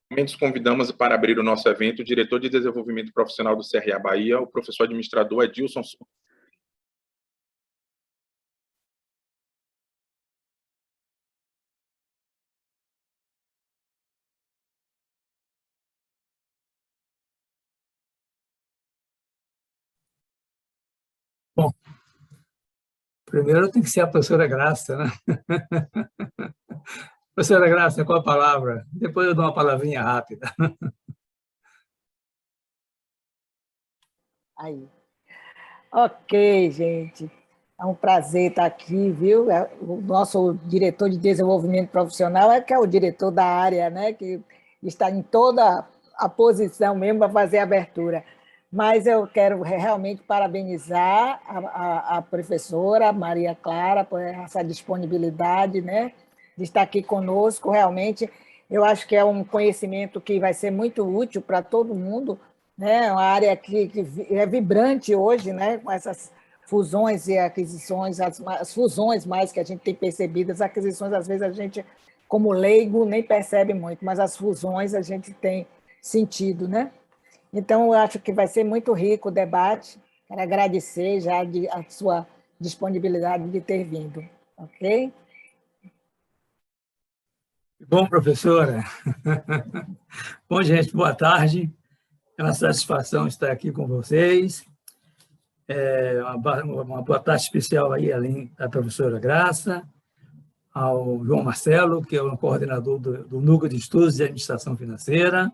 Momentos convidamos para abrir o nosso evento o diretor de desenvolvimento profissional do CRA Bahia, o professor administrador Edilson Souza. Bom, primeiro tem que ser a professora Graça, né? Professora Graça, qual a palavra? Depois eu dou uma palavrinha rápida. Aí. Ok, gente. É um prazer estar aqui, viu? O nosso diretor de desenvolvimento profissional que é o diretor da área, né? Que está em toda a posição mesmo para fazer a abertura. Mas eu quero realmente parabenizar a professora Maria Clara por essa disponibilidade, né? De estar aqui conosco. Realmente, eu acho que é um conhecimento que vai ser muito útil para todo mundo, né? Uma área que é vibrante hoje, né? Com essas fusões e aquisições, as fusões mais que a gente tem percebido, as aquisições, às vezes, a gente, como leigo, nem percebe muito, mas as fusões a gente tem sentido, né? Então, eu acho que vai ser muito rico o debate. Quero agradecer já a sua disponibilidade de ter vindo, ok? Bom, professora. Bom, gente, boa tarde. É uma satisfação estar aqui com vocês. Uma boa tarde especial aí, além da professora Graça, ao João Marcelo, que é o coordenador do Núcleo de Estudos de Administração Financeira,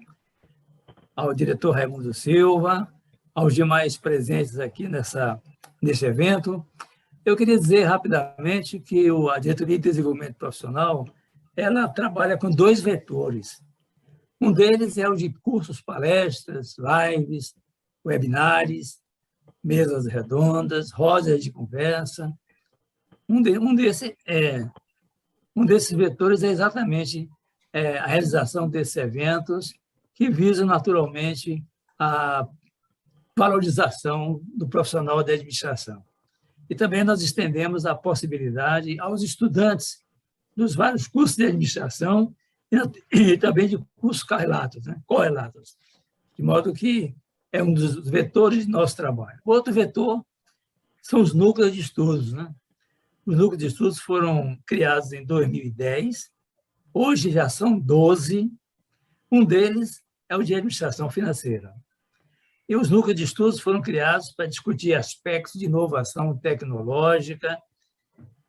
ao diretor Raimundo Silva, aos demais presentes aqui nesse evento. Eu queria dizer rapidamente que a Diretoria de Desenvolvimento Profissional ela trabalha com 2 vetores. Um deles é o de cursos, palestras, lives, webinars, mesas redondas, rodas de conversa. Um desses vetores é exatamente a realização desses eventos que visam, naturalmente, a valorização do profissional da administração. E também nós estendemos a possibilidade aos estudantes dos vários cursos de administração e também de cursos correlatos, de modo que é um dos vetores do nosso trabalho. O outro vetor são os núcleos de estudos, né? Os núcleos de estudos foram criados em 2010, hoje já são 12, um deles é o de administração financeira. E os núcleos de estudos foram criados para discutir aspectos de inovação tecnológica,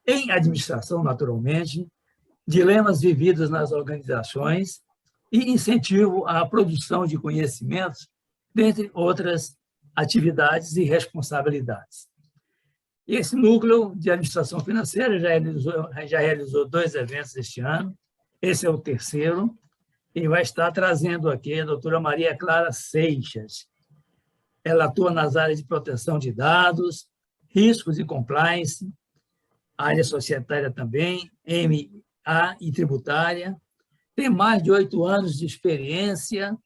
em administração, naturalmente, dilemas vividos nas organizações e incentivo à produção de conhecimentos, dentre outras atividades e responsabilidades. E esse núcleo de administração financeira já realizou 2 eventos este ano, esse é o terceiro, e vai estar trazendo aqui a doutora Maria Clara Seixas. Ela atua nas áreas de proteção de dados, riscos e compliance, área societária também, MA e tributária, tem mais de 8 anos de experiência,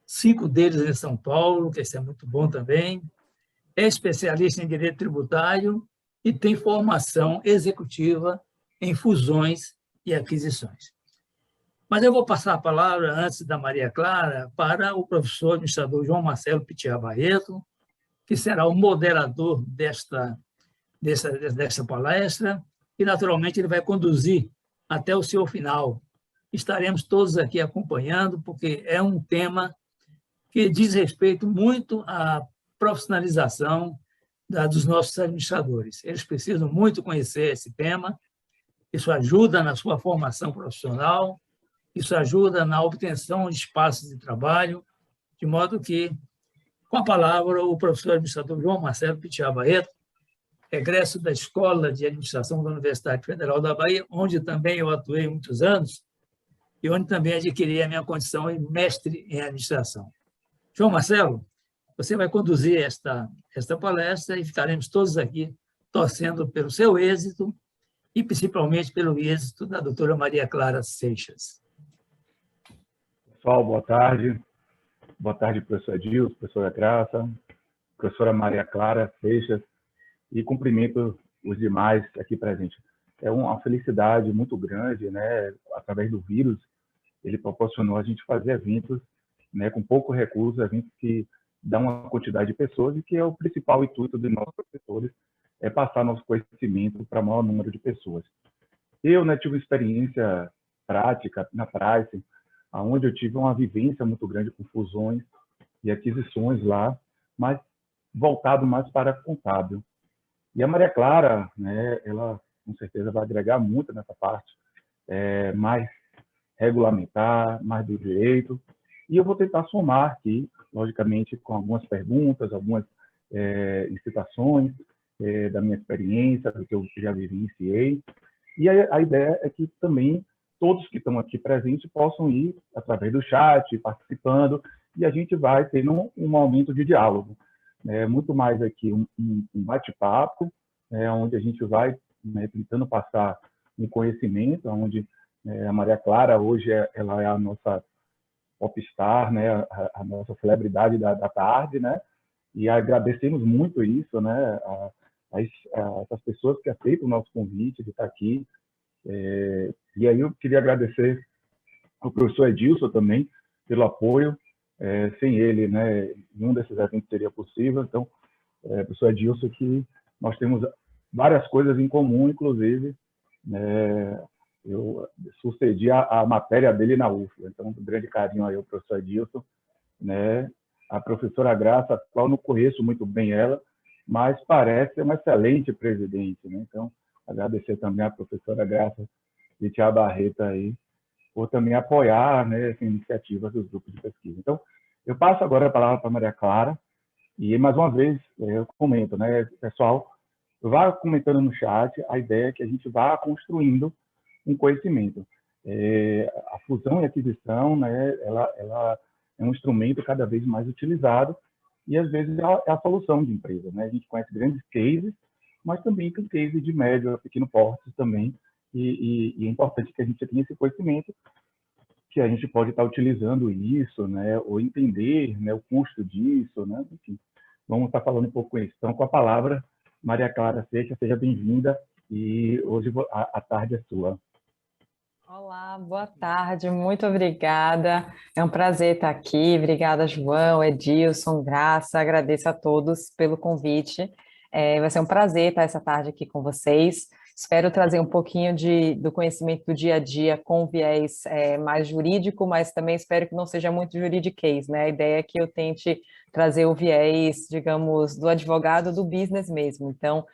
5 deles em São Paulo, que isso é muito bom também, é especialista em direito tributário e tem formação executiva em fusões e aquisições. Mas eu vou passar a palavra, antes da Maria Clara, para o professor administrador João Marcelo Pittiá Barreto, que será o moderador desta palestra, e, naturalmente, ele vai conduzir até o seu final. Estaremos todos aqui acompanhando, porque é um tema que diz respeito muito à profissionalização dos nossos administradores. Eles precisam muito conhecer esse tema, isso ajuda na sua formação profissional, isso ajuda na obtenção de espaços de trabalho, de modo que, com a palavra, o professor administrador João Marcelo Pittiá Barreto, egresso da Escola de Administração da Universidade Federal da Bahia, onde também eu atuei muitos anos, e onde também adquiri a minha condição de mestre em administração. João Marcelo, você vai conduzir esta palestra e ficaremos todos aqui torcendo pelo seu êxito e principalmente pelo êxito da doutora Maria Clara Seixas. Pessoal, boa tarde. Boa tarde, professor Edilson, professora Graça, professora Maria Clara Seixas, e cumprimento os demais aqui presentes. É uma felicidade muito grande, né, através do vírus, ele proporcionou a gente fazer eventos, né, com pouco recurso, eventos que dão uma quantidade de pessoas e que é o principal intuito de nós professores, é passar nosso conhecimento para o maior número de pessoas. Eu, né, tive uma experiência prática na Price, onde eu tive uma vivência muito grande com fusões e aquisições lá, mas voltado mais para contábil. E a Maria Clara, né, ela com certeza vai agregar muito nessa parte, mais regulamentar, mais do direito, e eu vou tentar somar aqui, logicamente, com algumas perguntas, algumas incitações da minha experiência, do que eu já vivenciei, e a ideia é que também todos que estão aqui presentes possam ir através do chat, participando, e a gente vai tendo um momento de diálogo. Muito mais aqui um bate-papo, onde a gente vai, né, tentando passar um conhecimento, onde a Maria Clara hoje ela é a nossa popstar, né, a nossa celebridade da tarde, né, e agradecemos muito isso, né, a essas pessoas que aceitam o nosso convite de estar aqui. E aí eu queria agradecer ao professor Edilson também pelo apoio. Sem ele, né, nenhum desses eventos seria possível. Então, professor Edilson, que nós temos várias coisas em comum, inclusive, eu sucedi a matéria dele na UFLA. Então, um grande carinho aí ao professor Edilson, né? A professora Graça, a qual não conheço muito bem ela, mas parece ser uma excelente presidente, né? Então, agradecer também à professora Graça de Tia Barreto aí, por também apoiar, né, essa iniciativa dos grupos de pesquisa. Então, eu passo agora a palavra para a Maria Clara, e mais uma vez eu comento, né, pessoal, vá comentando no chat, a ideia é que a gente vá construindo um conhecimento. A fusão e aquisição, né, ela é um instrumento cada vez mais utilizado, e às vezes é a solução de empresa, né? A gente conhece grandes cases, mas também tem cases de médio a pequeno porte também, e é importante que a gente tenha esse conhecimento, que a gente pode estar utilizando isso, né, ou entender, né, o custo disso, né, enfim, vamos estar falando um pouco com isso. Então, com a palavra, Maria Clara Seixas, seja bem-vinda, e hoje a tarde é sua. Olá, boa tarde, muito obrigada. É um prazer estar aqui. Obrigada, João, Edilson, Graça. Agradeço a todos pelo convite. Vai ser um prazer estar essa tarde aqui com vocês. Espero trazer um pouquinho do conhecimento do dia a dia com viés mais jurídico, mas também espero que não seja muito juridiquês, né? A ideia é que eu tente trazer o viés, digamos, do advogado do business mesmo. Então,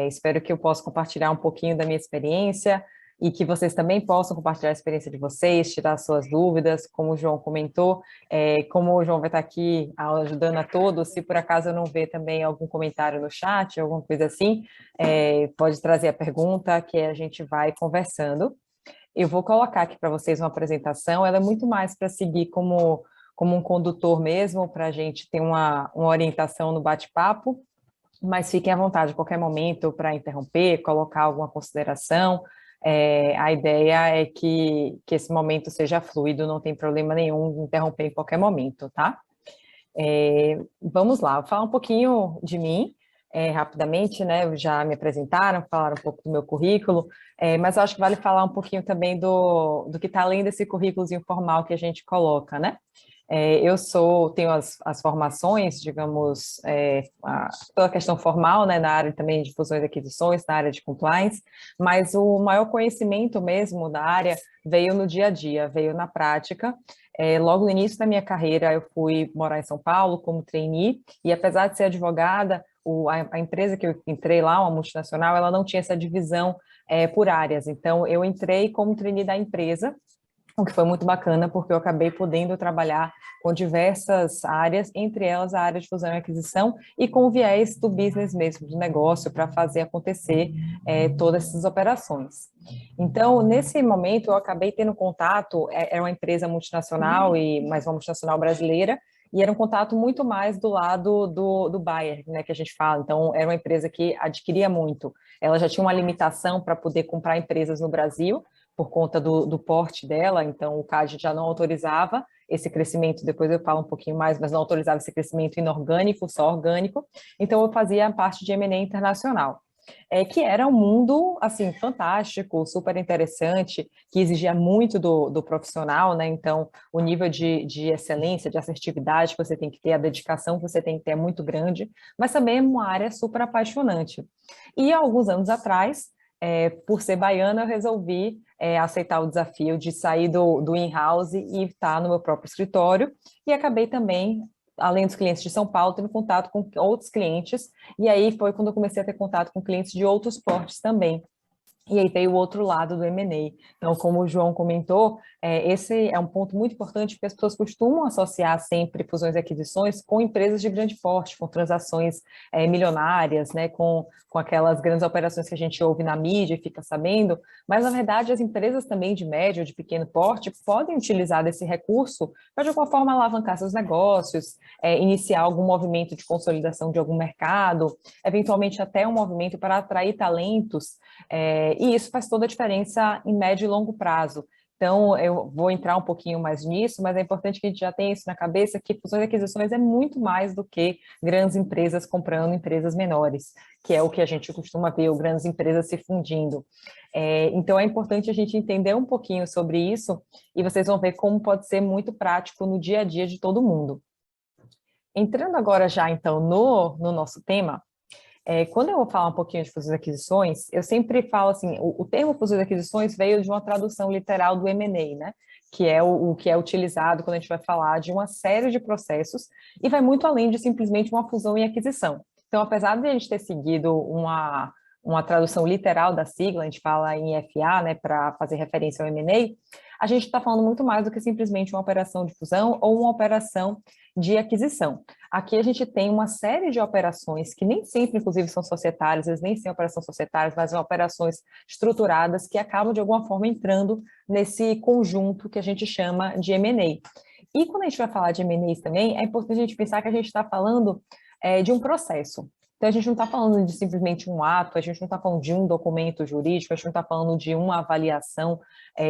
espero que eu possa compartilhar um pouquinho da minha experiência, e que vocês também possam compartilhar a experiência de vocês, tirar suas dúvidas, como o João comentou, como o João vai estar aqui ajudando a todos, se por acaso eu não ver também algum comentário no chat, alguma coisa assim, pode trazer a pergunta que a gente vai conversando. Eu vou colocar aqui para vocês uma apresentação, ela é muito mais para seguir como um condutor mesmo, para a gente ter uma orientação no bate-papo, mas fiquem à vontade a qualquer momento para interromper, colocar alguma consideração. A ideia é que esse momento seja fluido, não tem problema nenhum interromper em qualquer momento, tá? Vamos lá, vou falar um pouquinho de mim, rapidamente, né? Já me apresentaram, falaram um pouco do meu currículo, mas eu acho que vale falar um pouquinho também do que está além desse currículozinho formal que a gente coloca, né? Eu tenho as formações, digamos, toda a questão formal, né, na área também de fusões e aquisições, na área de compliance, mas o maior conhecimento mesmo da área veio no dia a dia, veio na prática. Logo no início da minha carreira, eu fui morar em São Paulo como trainee, e apesar de ser advogada, a empresa que eu entrei lá, uma multinacional, ela não tinha essa divisão por áreas, então eu entrei como trainee da empresa, o que foi muito bacana, porque eu acabei podendo trabalhar com diversas áreas, entre elas a área de fusão e aquisição, e com o viés do business mesmo, do negócio, para fazer acontecer todas essas operações. Então, nesse momento, eu acabei tendo contato, era uma empresa multinacional, mas uma multinacional brasileira, e era um contato muito mais do lado do buyer, né, que a gente fala. Então, era uma empresa que adquiria muito. Ela já tinha uma limitação para poder comprar empresas no Brasil, por conta do porte dela, então o CAD já não autorizava esse crescimento, depois eu falo um pouquinho mais, mas não autorizava esse crescimento inorgânico, só orgânico, então eu fazia a parte de M&A internacional. que era um mundo, assim, fantástico, super interessante, que exigia muito do profissional, né? Então, o nível de excelência, de assertividade que você tem que ter, a dedicação que você tem que ter é muito grande, mas também é uma área super apaixonante. E, há alguns anos atrás, por ser baiana, eu resolvi aceitar o desafio de sair do in-house e estar no meu próprio escritório, e acabei também, além dos clientes de São Paulo, tendo contato com outros clientes, e aí foi quando eu comecei a ter contato com clientes de outros portes também. E aí veio o outro lado do M&A. Então, como o João comentou, esse é um ponto muito importante, porque as pessoas costumam associar sempre fusões e aquisições com empresas de grande porte, com transações milionárias, né, com aquelas grandes operações que a gente ouve na mídia e fica sabendo, mas, na verdade, as empresas também de médio ou de pequeno porte podem utilizar desse recurso para, de alguma forma, alavancar seus negócios, iniciar algum movimento de consolidação de algum mercado, eventualmente até um movimento para atrair talentos, e isso faz toda a diferença em médio e longo prazo. Então, eu vou entrar um pouquinho mais nisso, mas é importante que a gente já tenha isso na cabeça, que fusões e aquisições é muito mais do que grandes empresas comprando empresas menores, que é o que a gente costuma ver, ou grandes empresas se fundindo. Então, é importante a gente entender um pouquinho sobre isso, e vocês vão ver como pode ser muito prático no dia a dia de todo mundo. Entrando agora já, então, no nosso tema, quando eu vou falar um pouquinho de fusões e aquisições, eu sempre falo assim, o termo fusões e aquisições veio de uma tradução literal do M&A, né? Que é o que é utilizado quando a gente vai falar de uma série de processos e vai muito além de simplesmente uma fusão e aquisição. Então, apesar de a gente ter seguido uma tradução literal da sigla, a gente fala em FA, né, para fazer referência ao M&A, a gente está falando muito mais do que simplesmente uma operação de fusão ou uma operação de aquisição. Aqui a gente tem uma série de operações que nem sempre, inclusive, são societárias, eles nem são operações societárias, mas são operações estruturadas que acabam, de alguma forma, entrando nesse conjunto que a gente chama de M&A. E quando a gente vai falar de M&As também, é importante a gente pensar que a gente está falando de um processo. Então, a gente não está falando de simplesmente um ato, a gente não está falando de um documento jurídico, a gente não está falando de uma avaliação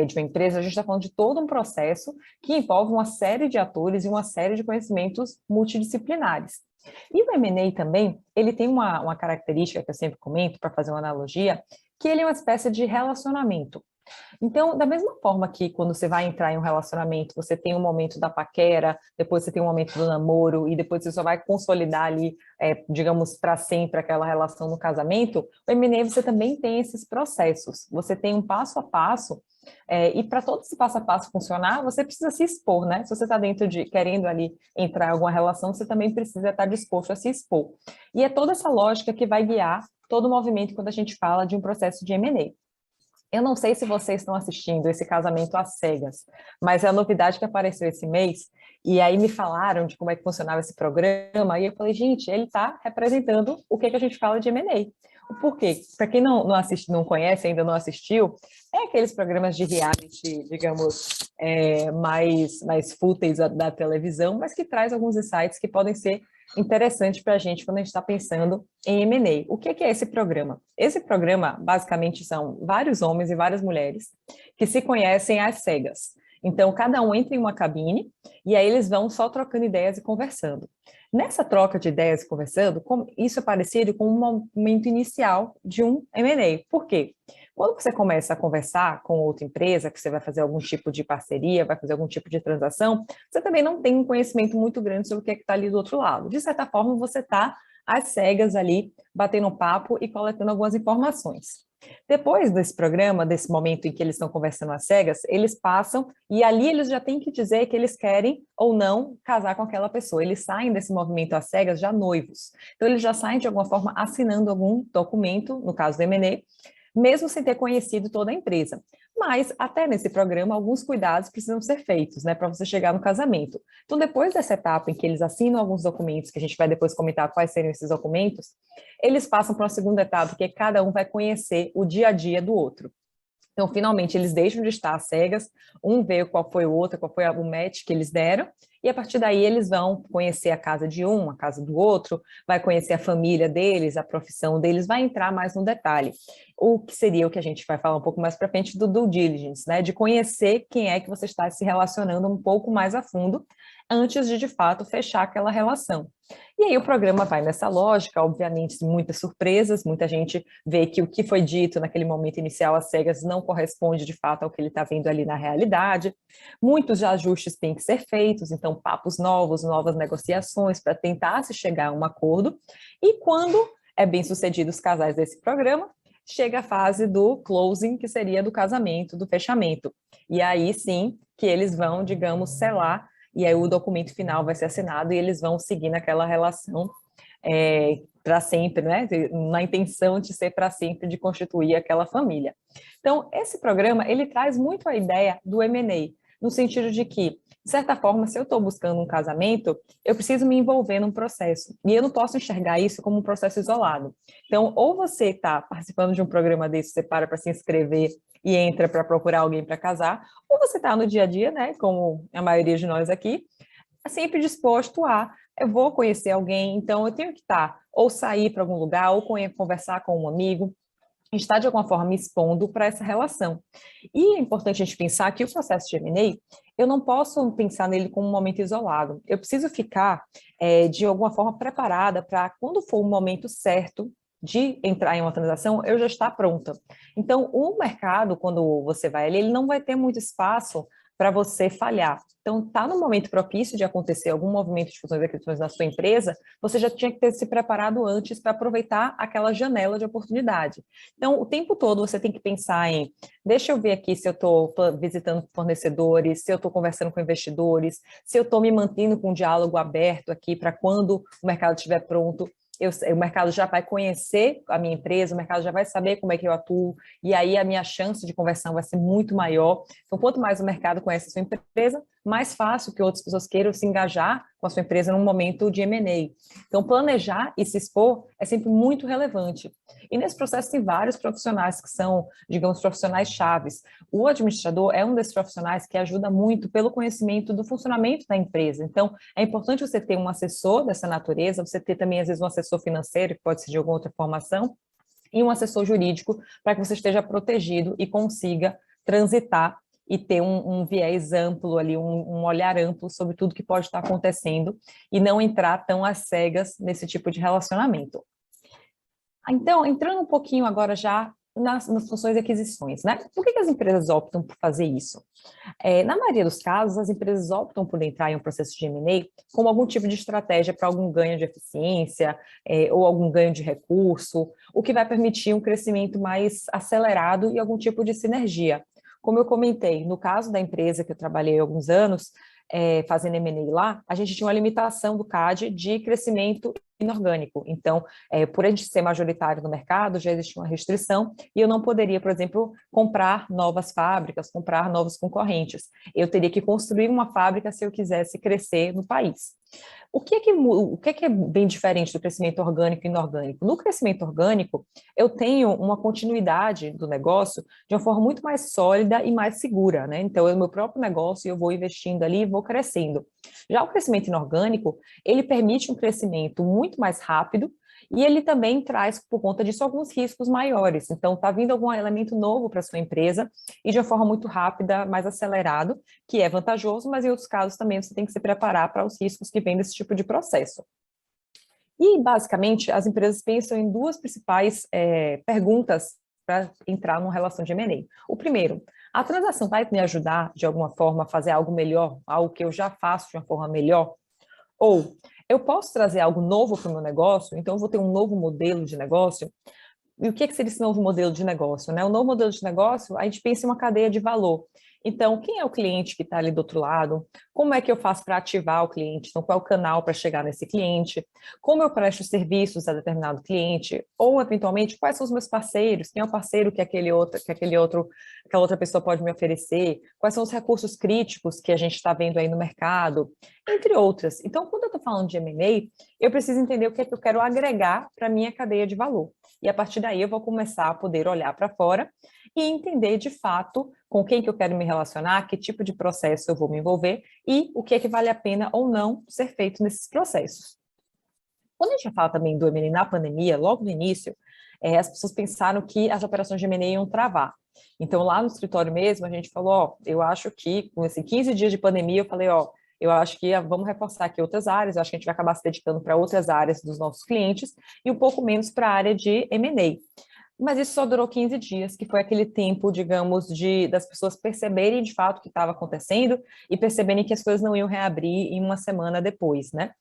de uma empresa, a gente está falando de todo um processo que envolve uma série de atores e uma série de conhecimentos multidisciplinares. E o M&A também, ele tem uma característica que eu sempre comento, para fazer uma analogia, que ele é uma espécie de relacionamento. Então, da mesma forma que quando você vai entrar em um relacionamento, você tem um momento da paquera, depois você tem um momento do namoro, e depois você só vai consolidar ali, digamos, para sempre aquela relação no casamento, o M&A você também tem esses processos. Você tem um passo a passo, e para todo esse passo a passo funcionar, você precisa se expor, né? Se você está querendo ali entrar em alguma relação, você também precisa estar disposto a se expor. E é toda essa lógica que vai guiar todo o movimento quando a gente fala de um processo de M&A. Eu não sei se vocês estão assistindo esse Casamento às Cegas, mas é a novidade que apareceu esse mês, e aí me falaram de como é que funcionava esse programa, e eu falei, gente, ele está representando o que a gente fala de M&A. Por quê? Para quem não conhece, ainda não assistiu, é aqueles programas de reality, digamos, mais fúteis da televisão, mas que traz alguns insights que podem ser interessante para a gente quando a gente está pensando em M&A. O que é esse programa? Esse programa, basicamente, são vários homens e várias mulheres que se conhecem às cegas. Então, cada um entra em uma cabine e aí eles vão só trocando ideias e conversando. Nessa troca de ideias e conversando, isso é parecido com um momento inicial de um M&A. Por quê? Quando você começa a conversar com outra empresa, que você vai fazer algum tipo de parceria, vai fazer algum tipo de transação, você também não tem um conhecimento muito grande sobre o que está ali do outro lado. De certa forma, você está às cegas ali, batendo um papo e coletando algumas informações. Depois desse programa, desse momento em que eles estão conversando às cegas, eles passam e ali eles já têm que dizer que eles querem ou não casar com aquela pessoa. Eles saem desse movimento às cegas já noivos. Então, eles já saem, de alguma forma, assinando algum documento, no caso do M&A, mesmo sem ter conhecido toda a empresa. Mas, até nesse programa, alguns cuidados precisam ser feitos, né, para você chegar no casamento. Então, depois dessa etapa em que eles assinam alguns documentos, que a gente vai depois comentar quais seriam esses documentos, eles passam para uma segunda etapa, que cada um vai conhecer o dia a dia do outro. Então, finalmente, eles deixam de estar às cegas, um vê qual foi o outro, qual foi o match que eles deram, e a partir daí eles vão conhecer a casa de um, a casa do outro, vai conhecer a família deles, a profissão deles, vai entrar mais no detalhe. O que seria o que a gente vai falar um pouco mais para frente do due diligence, né? De conhecer quem é que você está se relacionando um pouco mais a fundo. antes de fato, fechar aquela relação. E aí o programa vai nessa lógica, obviamente, muitas surpresas, muita gente vê que o que foi dito naquele momento inicial às cegas não corresponde de fato ao que ele está vendo ali na realidade. Muitos ajustes têm que ser feitos, então papos novos, novas negociações para tentar se chegar a um acordo. E quando é bem sucedido os casais desse programa, chega a fase do closing, que seria do casamento, do fechamento. E aí sim que eles vão, digamos, selar, e aí o documento final vai ser assinado e eles vão seguir naquela relação para sempre, né? Na intenção de ser para sempre, de constituir aquela família. Então, esse programa, ele traz muito a ideia do M&A, no sentido de que, de certa forma, se eu estou buscando um casamento, eu preciso me envolver num processo. E eu não posso enxergar isso como um processo isolado. Então, ou você está participando de um programa desse, você para se inscrever e entra para procurar alguém para casar, ou você está no dia a dia, né, como a maioria de nós aqui, sempre disposto eu vou conhecer alguém, então eu tenho que estar, ou sair para algum lugar, ou conversar com um amigo, estar de alguma forma me expondo para essa relação. E é importante a gente pensar que o processo de M&A, eu não posso pensar nele como um momento isolado. Eu preciso ficar, de alguma forma, preparada para, quando for o momento certo de entrar em uma transação, eu já estar pronta. Então, o mercado, quando você vai ali, ele não vai ter muito espaço para você falhar. Então, está no momento propício de acontecer algum movimento de fusões e aquisições na sua empresa, você já tinha que ter se preparado antes para aproveitar aquela janela de oportunidade. Então, o tempo todo você tem que pensar em, deixa eu ver aqui se eu estou visitando fornecedores, se eu estou conversando com investidores, se eu estou me mantendo com um diálogo aberto aqui para quando o mercado estiver pronto, o mercado já vai conhecer a minha empresa, o mercado já vai saber como é que eu atuo, e aí a minha chance de conversão vai ser muito maior. Então, quanto mais o mercado conhece a sua empresa, mais fácil que outras pessoas queiram se engajar com a sua empresa num momento de M&A. Então, planejar e se expor é sempre muito relevante. E nesse processo tem vários profissionais que são, digamos, profissionais chaves. O administrador é um desses profissionais que ajuda muito pelo conhecimento do funcionamento da empresa. Então, é importante você ter um assessor dessa natureza, você ter também, às vezes, um assessor financeiro, que pode ser de alguma outra formação, e um assessor jurídico, para que você esteja protegido e consiga transitar e ter um viés amplo ali, um olhar amplo sobre tudo que pode estar acontecendo e não entrar tão às cegas nesse tipo de relacionamento. Então, entrando um pouquinho agora já nas funções e aquisições, né? Por que as empresas optam por fazer isso? Na maioria dos casos, as empresas optam por entrar em um processo de M&A como algum tipo de estratégia para algum ganho de eficiência ou algum ganho de recurso, o que vai permitir um crescimento mais acelerado e algum tipo de sinergia. Como eu comentei, no caso da empresa que eu trabalhei há alguns anos, fazendo M&A lá, a gente tinha uma limitação do CAD de crescimento inorgânico. Então, por a gente ser majoritário no mercado, já existia uma restrição e eu não poderia, por exemplo, comprar novas fábricas, comprar novos concorrentes. Eu teria que construir uma fábrica se eu quisesse crescer no país. O que é bem diferente do crescimento orgânico e inorgânico? No crescimento orgânico, eu tenho uma continuidade do negócio de uma forma muito mais sólida e mais segura, né? Então, é o meu próprio negócio e eu vou investindo ali e vou crescendo. Já o crescimento inorgânico, ele permite um crescimento muito mais rápido e ele também traz, por conta disso, alguns riscos maiores. Então, está vindo algum elemento novo para a sua empresa e de uma forma muito rápida, mais acelerado, que é vantajoso, mas em outros casos também você tem que se preparar para os riscos que vêm desse tipo de processo. E, basicamente, as empresas pensam em duas principais perguntas para entrar numa relação de M&A. O primeiro, a transação vai me ajudar, de alguma forma, a fazer algo melhor, algo que eu já faço de uma forma melhor? Ou eu posso trazer algo novo para o meu negócio, então eu vou ter um novo modelo de negócio. E o que seria esse novo modelo de negócio, né? O novo modelo de negócio, a gente pensa em uma cadeia de valor. Então, quem é o cliente que está ali do outro lado? Como é que eu faço para ativar o cliente? Então, qual é o canal para chegar nesse cliente? Como eu presto serviços a determinado cliente? Ou, eventualmente, quais são os meus parceiros? Quem é o parceiro que aquela outra pessoa pode me oferecer? Quais são os recursos críticos que a gente está vendo aí no mercado? Entre outras. Então, quando eu estou falando de M&A, eu preciso entender o que é que eu quero agregar para a minha cadeia de valor. E a partir daí eu vou começar a poder olhar para fora e entender de fato com quem que eu quero me relacionar, que tipo de processo eu vou me envolver e o que é que vale a pena ou não ser feito nesses processos. Quando a gente fala também do M&A na pandemia, logo no início, as pessoas pensaram que as operações de M&A iam travar. Então, lá no escritório mesmo, a gente falou, eu acho que com esses 15 dias de pandemia, eu falei, eu acho que vamos reforçar aqui outras áreas, eu acho que a gente vai acabar se dedicando para outras áreas dos nossos clientes e um pouco menos para a área de M&A. Mas isso só durou 15 dias, que foi aquele tempo, digamos, das pessoas perceberem de fato o que estava acontecendo e perceberem que as coisas não iam reabrir em uma semana depois, né?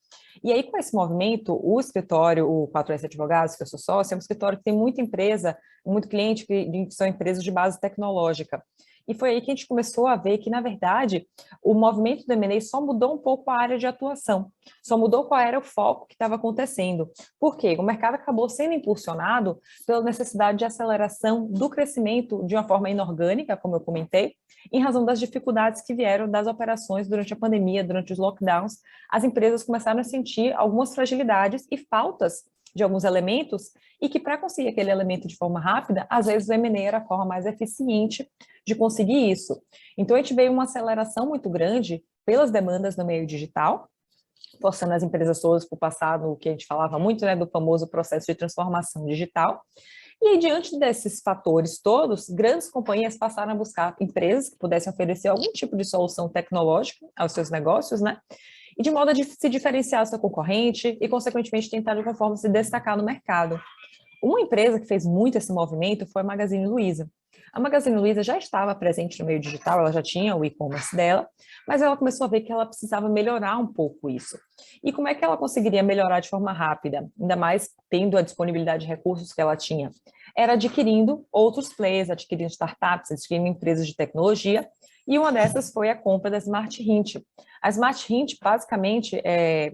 E aí, com esse movimento, o escritório, o 4S Advogados, que eu sou sócia, é um escritório que tem muita empresa, muito cliente que são empresas de base tecnológica. E foi aí que a gente começou a ver que, na verdade, o movimento do M&A só mudou um pouco a área de atuação, só mudou qual era o foco que estava acontecendo. Por quê? O mercado acabou sendo impulsionado pela necessidade de aceleração do crescimento de uma forma inorgânica, como eu comentei, em razão das dificuldades que vieram das operações durante a pandemia, durante os lockdowns. As empresas começaram a sentir algumas fragilidades e faltas de alguns elementos, e que para conseguir aquele elemento de forma rápida, às vezes o M&A era a forma mais eficiente de conseguir isso. Então, a gente veio uma aceleração muito grande pelas demandas no meio digital, forçando as empresas todas para o passado, o que a gente falava muito, né, do famoso processo de transformação digital. E aí, diante desses fatores todos, grandes companhias passaram a buscar empresas que pudessem oferecer algum tipo de solução tecnológica aos seus negócios, né? E de modo a se diferenciar do seu concorrente e, consequentemente, tentar de alguma forma se destacar no mercado. Uma empresa que fez muito esse movimento foi a Magazine Luiza. A Magazine Luiza já estava presente no meio digital, ela já tinha o e-commerce dela, mas ela começou a ver que ela precisava melhorar um pouco isso. E como é que ela conseguiria melhorar de forma rápida, ainda mais tendo a disponibilidade de recursos que ela tinha? Era adquirindo outros players, adquirindo startups, adquirindo empresas de tecnologia, e uma dessas foi a compra da Smart Hint. A Smart Hint, basicamente,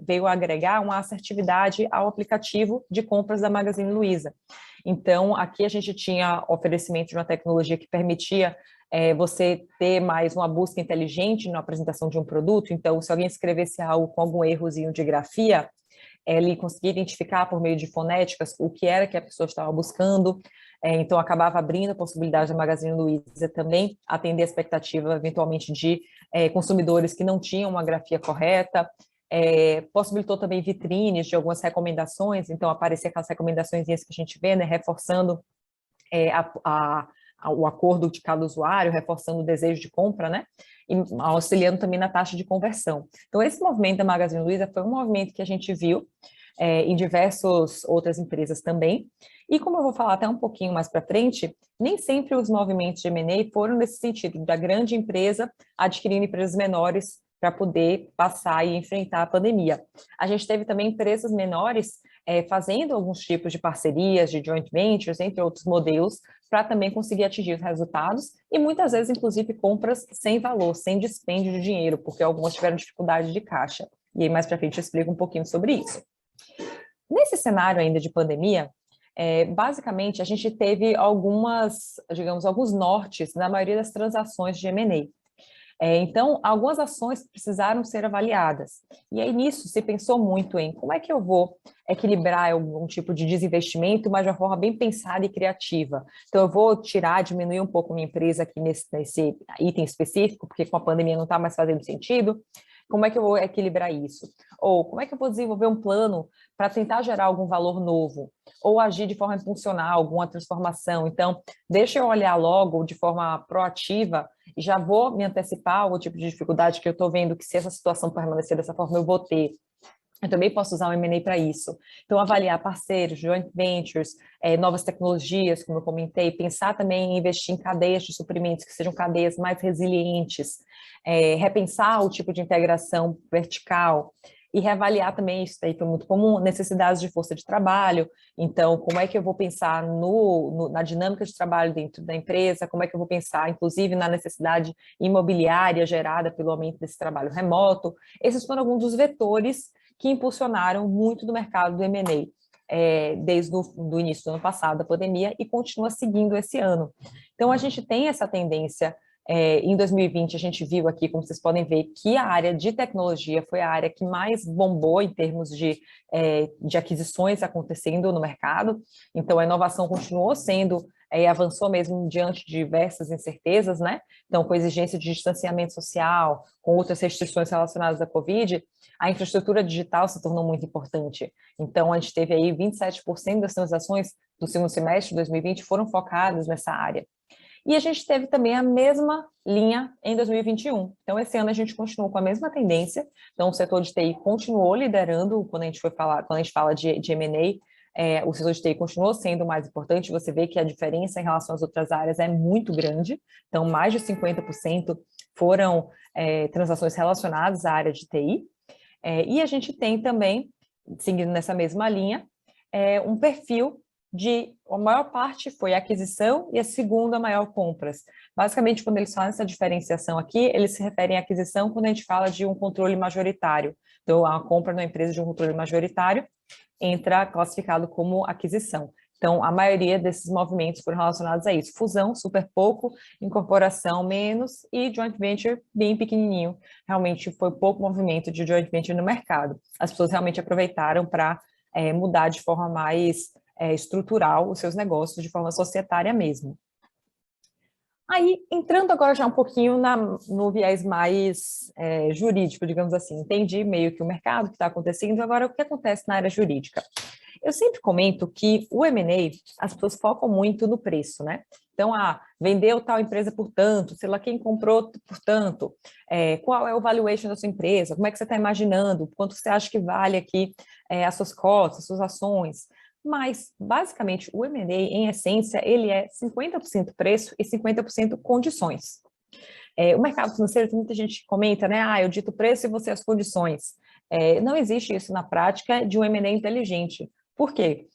veio agregar uma assertividade ao aplicativo de compras da Magazine Luiza. Então, aqui a gente tinha oferecimento de uma tecnologia que permitia você ter mais uma busca inteligente na apresentação de um produto. Então, se alguém escrevesse algo com algum errozinho de grafia, ele conseguia identificar por meio de fonéticas o que era que a pessoa estava buscando. Então, acabava abrindo a possibilidade da Magazine Luiza também atender a expectativa, eventualmente, de consumidores que não tinham uma grafia correta. Possibilitou também vitrines de algumas recomendações, então aparecia aquelas recomendações que a gente vê, né, reforçando o acordo de cada usuário, reforçando o desejo de compra, né, e auxiliando também na taxa de conversão. Então, esse movimento da Magazine Luiza foi um movimento que a gente viu em diversas outras empresas também, e como eu vou falar até um pouquinho mais para frente, nem sempre os movimentos de M&A foram nesse sentido, da grande empresa adquirindo empresas menores para poder passar e enfrentar a pandemia. A gente teve também empresas menores fazendo alguns tipos de parcerias, de joint ventures, entre outros modelos, para também conseguir atingir os resultados, e muitas vezes, inclusive, compras sem valor, sem dispêndio de dinheiro, porque algumas tiveram dificuldade de caixa. E aí, mais para frente, eu explico um pouquinho sobre isso. Nesse cenário ainda de pandemia, basicamente, a gente teve alguns nortes na maioria das transações de M&A. Então, algumas ações precisaram ser avaliadas. E aí, nisso, se pensou muito em como é que eu vou equilibrar algum tipo de desinvestimento, mas de uma forma bem pensada e criativa. Então, eu vou diminuir um pouco minha empresa aqui nesse item específico, porque com a pandemia não está mais fazendo sentido. Como é que eu vou equilibrar isso? Ou como é que eu vou desenvolver um plano para tentar gerar algum valor novo? Ou agir de forma funcional, alguma transformação? Então, deixa eu olhar logo de forma proativa e já vou me antecipar ao tipo de dificuldade que eu estou vendo que se essa situação permanecer dessa forma eu vou ter. Eu também posso usar o M&A para isso. Então, avaliar parceiros, joint ventures, novas tecnologias, como eu comentei, pensar também em investir em cadeias de suprimentos que sejam cadeias mais resilientes, repensar o tipo de integração vertical e reavaliar também, isso daí foi muito comum, necessidades de força de trabalho. Então, como é que eu vou pensar na dinâmica de trabalho dentro da empresa, como é que eu vou pensar, inclusive, na necessidade imobiliária gerada pelo aumento desse trabalho remoto. Esses foram alguns dos vetores que impulsionaram muito do mercado do M&A, desde o início do ano passado, a pandemia, e continua seguindo esse ano. Então, a gente tem essa tendência. Em 2020, a gente viu aqui, como vocês podem ver, que a área de tecnologia foi a área que mais bombou em termos de aquisições acontecendo no mercado. Então, a inovação continuou sendo, avançou mesmo diante de diversas incertezas, né? Então, com a exigência de distanciamento social, com outras restrições relacionadas à Covid, a infraestrutura digital se tornou muito importante. Então, a gente teve aí 27% das transações do segundo semestre de 2020 foram focadas nessa área. E a gente teve também a mesma linha em 2021. Então, esse ano a gente continuou com a mesma tendência. Então, o setor de TI continuou liderando quando a gente fala de M&A, o setor de TI continuou sendo mais importante. Você vê que a diferença em relação às outras áreas é muito grande. Então, mais de 50% foram transações relacionadas à área de TI. E a gente tem também, seguindo nessa mesma linha, um perfil a maior parte foi aquisição e a segunda maior compras. Basicamente, quando eles fazem essa diferenciação aqui, eles se referem à aquisição quando a gente fala de um controle majoritário. Então, a compra na empresa de um controle majoritário entra classificado como aquisição. Então, a maioria desses movimentos foram relacionados a isso. Fusão, super pouco, incorporação, menos, e joint venture, bem pequenininho. Realmente foi pouco movimento de joint venture no mercado. As pessoas realmente aproveitaram para mudar de forma mais estrutural os seus negócios, de forma societária mesmo. Aí, entrando agora já um pouquinho no viés mais jurídico, digamos assim, entendi meio que o mercado que está acontecendo, agora o que acontece na área jurídica? Eu sempre comento que o M&A, as pessoas focam muito no preço, né? Então, vendeu tal empresa por tanto, sei lá quem comprou por tanto, qual é o valuation da sua empresa, como é que você está imaginando, quanto você acha que vale aqui as suas cotas, as suas ações. Mas, basicamente, o M&A, em essência, ele é 50% preço e 50% condições. O mercado financeiro, muita gente comenta, né? Eu dito o preço e você as condições. Não existe isso na prática de um M&A inteligente. Por quê?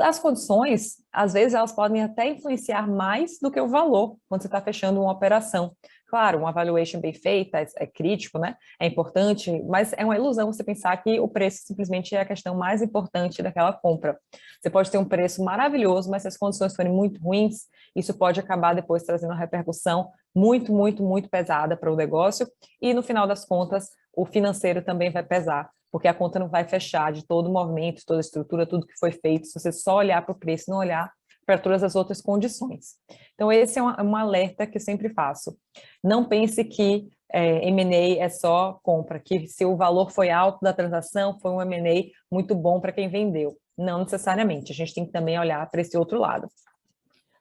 As condições, às vezes, elas podem até influenciar mais do que o valor, quando você está fechando uma operação. Claro, uma valuation bem feita é crítico, né? É importante, mas é uma ilusão você pensar que o preço simplesmente é a questão mais importante daquela compra. Você pode ter um preço maravilhoso, mas se as condições forem muito ruins, isso pode acabar depois trazendo uma repercussão muito, muito, muito pesada para o negócio e, no final das contas, o financeiro também vai pesar, porque a conta não vai fechar de todo o movimento, toda a estrutura, tudo que foi feito, se você só olhar para o preço e não olhar para todas as outras condições. Então, esse é um alerta que eu sempre faço. Não pense que M&A é só compra, que se o valor foi alto da transação, foi um M&A muito bom para quem vendeu. Não necessariamente, a gente tem que também olhar para esse outro lado.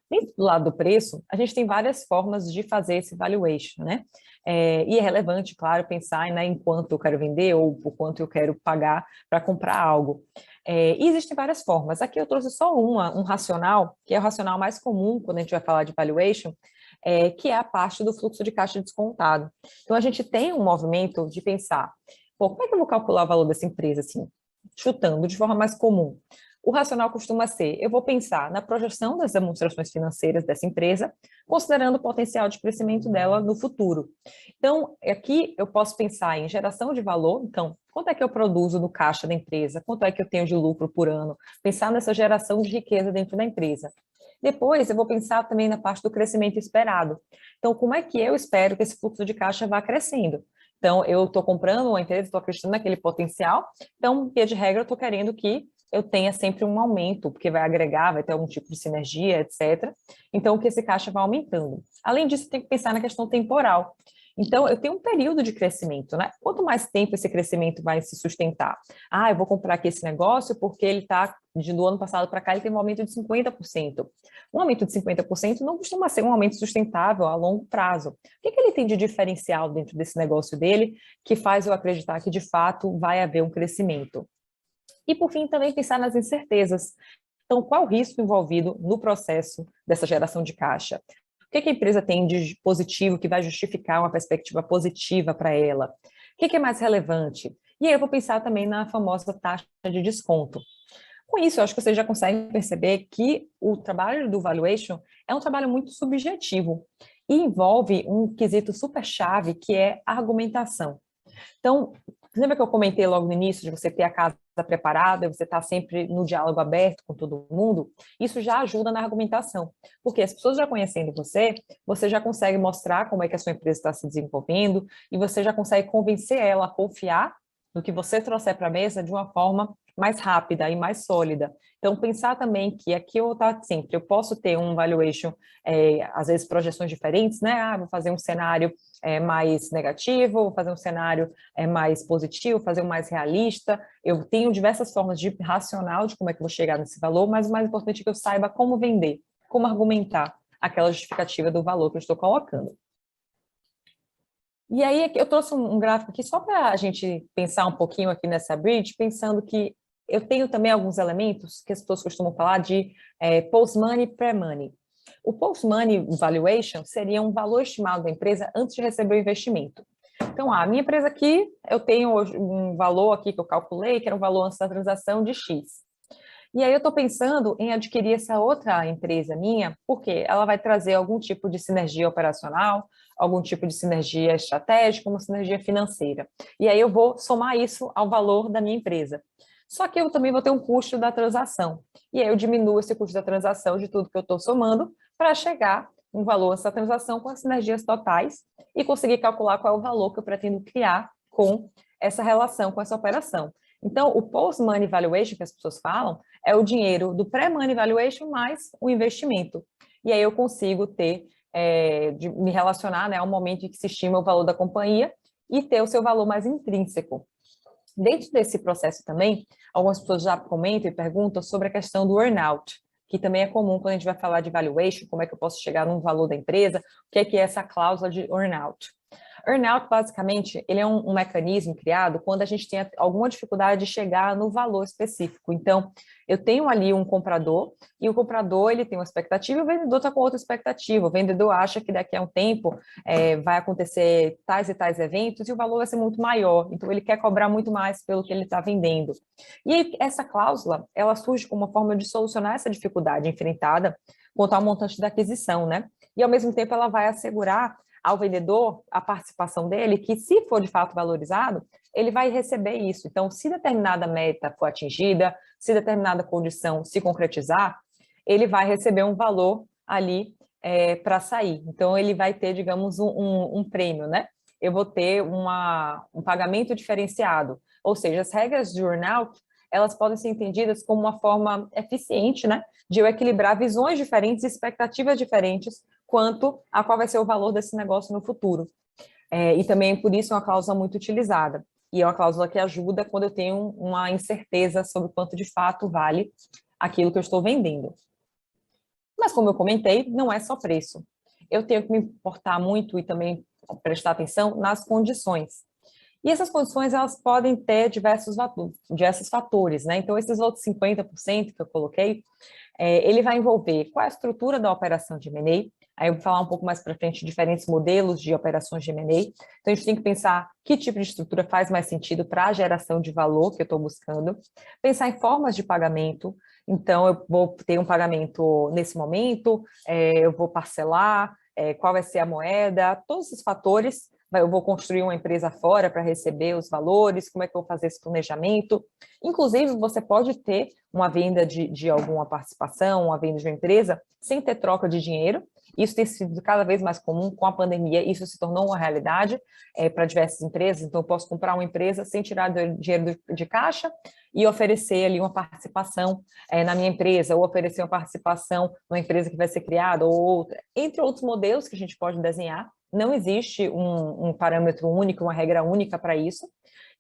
Dentro do lado do preço, a gente tem várias formas de fazer esse valuation, né? E é relevante, claro, pensar em quanto eu quero vender ou por quanto eu quero pagar para comprar algo. E existem várias formas. Aqui eu trouxe só um racional, que é o racional mais comum quando a gente vai falar de valuation, que é a parte do fluxo de caixa descontado. Então, a gente tem um movimento de pensar, como é que eu vou calcular o valor dessa empresa, assim, chutando de forma mais comum? O racional costuma ser, eu vou pensar na projeção das demonstrações financeiras dessa empresa, considerando o potencial de crescimento dela no futuro. Então, aqui eu posso pensar em geração de valor, então, quanto é que eu produzo no caixa da empresa, quanto é que eu tenho de lucro por ano, pensar nessa geração de riqueza dentro da empresa. Depois, eu vou pensar também na parte do crescimento esperado. Então, como é que eu espero que esse fluxo de caixa vá crescendo? Então, eu estou comprando uma empresa, estou acreditando naquele potencial, então, via de regra, eu estou querendo que eu tenha sempre um aumento, porque vai agregar, vai ter algum tipo de sinergia, etc. Então, que esse caixa vai aumentando. Além disso, tem que pensar na questão temporal. Então, eu tenho um período de crescimento, né? Quanto mais tempo esse crescimento vai se sustentar? Eu vou comprar aqui esse negócio porque ele está, do ano passado para cá, ele tem um aumento de 50%. Um aumento de 50% não costuma ser um aumento sustentável a longo prazo. O que ele tem de diferencial dentro desse negócio dele que faz eu acreditar que, de fato, vai haver um crescimento? E, por fim, também pensar nas incertezas. Então, qual o risco envolvido no processo dessa geração de caixa? O que a empresa tem de positivo que vai justificar uma perspectiva positiva para ela? O que é mais relevante? E aí eu vou pensar também na famosa taxa de desconto. Com isso, eu acho que vocês já conseguem perceber que o trabalho do valuation é um trabalho muito subjetivo e envolve um quesito super chave, que é a argumentação. Então, lembra que eu comentei logo no início de você ter a casa preparada, você estar sempre no diálogo aberto com todo mundo? Isso já ajuda na argumentação, porque as pessoas já conhecendo você já consegue mostrar como é que a sua empresa está se desenvolvendo e você já consegue convencer ela a confiar no que você trouxer para a mesa de uma forma mais rápida e mais sólida. Então, pensar também que aqui eu posso ter um valuation, às vezes projeções diferentes, né? Vou fazer um cenário mais negativo, vou fazer um cenário mais positivo, fazer um mais realista. Eu tenho diversas formas de racional de como é que eu vou chegar nesse valor, mas o mais importante é que eu saiba como vender, como argumentar. aquela justificativa do valor que eu estou colocando. E aí eu trouxe um gráfico aqui só para a gente pensar um pouquinho aqui nessa bridge, pensando que eu tenho também alguns elementos que as pessoas costumam falar de post-money e pré-money. O post-money valuation seria um valor estimado da empresa antes de receber o investimento. Então, a minha empresa aqui, eu tenho hoje um valor aqui que eu calculei, que era um valor antes da transação de X. E aí eu estou pensando em adquirir essa outra empresa minha, porque ela vai trazer algum tipo de sinergia operacional, algum tipo de sinergia estratégica, uma sinergia financeira. E aí eu vou somar isso ao valor da minha empresa. Só que eu também vou ter um custo da transação. E aí eu diminuo esse custo da transação de tudo que eu estou somando para chegar um valor dessa transação com as sinergias totais e conseguir calcular qual é o valor que eu pretendo criar com essa relação, com essa operação. Então, o post-money valuation que as pessoas falam é o dinheiro do pré-money valuation mais o investimento. E aí eu consigo ter, de me relacionar, né, ao momento em que se estima o valor da companhia e ter o seu valor mais intrínseco. Dentro desse processo também, algumas pessoas já comentam e perguntam sobre a questão do earn-out, que também é comum quando a gente vai falar de valuation, como é que eu posso chegar num valor da empresa, o que é essa cláusula de earn-out. Earn-out, basicamente, ele é um mecanismo criado quando a gente tem alguma dificuldade de chegar no valor específico. Então, eu tenho ali um comprador, e o comprador ele tem uma expectativa e o vendedor está com outra expectativa. O vendedor acha que daqui a um tempo vai acontecer tais e tais eventos e o valor vai ser muito maior. Então, ele quer cobrar muito mais pelo que ele está vendendo. E aí, essa cláusula, ela surge como uma forma de solucionar essa dificuldade enfrentada quanto ao montante da aquisição, né? E, ao mesmo tempo, ela vai assegurar ao vendedor a participação dele, que se for de fato valorizado, ele vai receber isso. Então, se determinada meta for atingida, se determinada condição se concretizar, ele vai receber um valor ali para sair. Então, ele vai ter, digamos, um prêmio, né? Eu vou ter um pagamento diferenciado. Ou seja, as regras de earn-out, elas podem ser entendidas como uma forma eficiente, né, de eu equilibrar visões diferentes, expectativas diferentes, quanto a qual vai ser o valor desse negócio no futuro. E também, por isso, é uma cláusula muito utilizada. E é uma cláusula que ajuda quando eu tenho uma incerteza sobre quanto de fato vale aquilo que eu estou vendendo. Mas, como eu comentei, não é só preço. Eu tenho que me importar muito e também prestar atenção nas condições. E essas condições, elas podem ter diversos fatores, né? Então, esses outros 50% que eu coloquei, ele vai envolver qual é a estrutura da operação de M&A. Aí eu vou falar um pouco mais para frente de diferentes modelos de operações de M&A. Então, a gente tem que pensar que tipo de estrutura faz mais sentido para a geração de valor que eu estou buscando. Pensar em formas de pagamento. Então, eu vou ter um pagamento nesse momento, eu vou parcelar, qual vai ser a moeda, todos esses fatores. Eu vou construir uma empresa fora para receber os valores, como é que eu vou fazer esse planejamento. Inclusive, você pode ter uma venda de alguma participação, uma venda de uma empresa, sem ter troca de dinheiro. Isso tem sido cada vez mais comum com a pandemia, isso se tornou uma realidade para diversas empresas. Então, eu posso comprar uma empresa sem tirar dinheiro de caixa e oferecer ali uma participação na minha empresa, ou oferecer uma participação numa empresa que vai ser criada, ou outra. Entre outros modelos que a gente pode desenhar, não existe um parâmetro único, uma regra única para isso.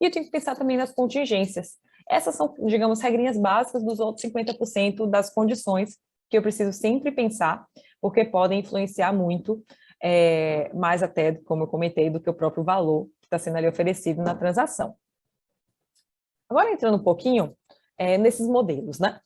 E eu tenho que pensar também nas contingências. Essas são, digamos, regrinhas básicas dos outros 50% das condições que eu preciso sempre pensar, porque podem influenciar muito, mais até, como eu comentei, do que o próprio valor que está sendo ali oferecido na transação. Agora, entrando um pouquinho nesses modelos, né?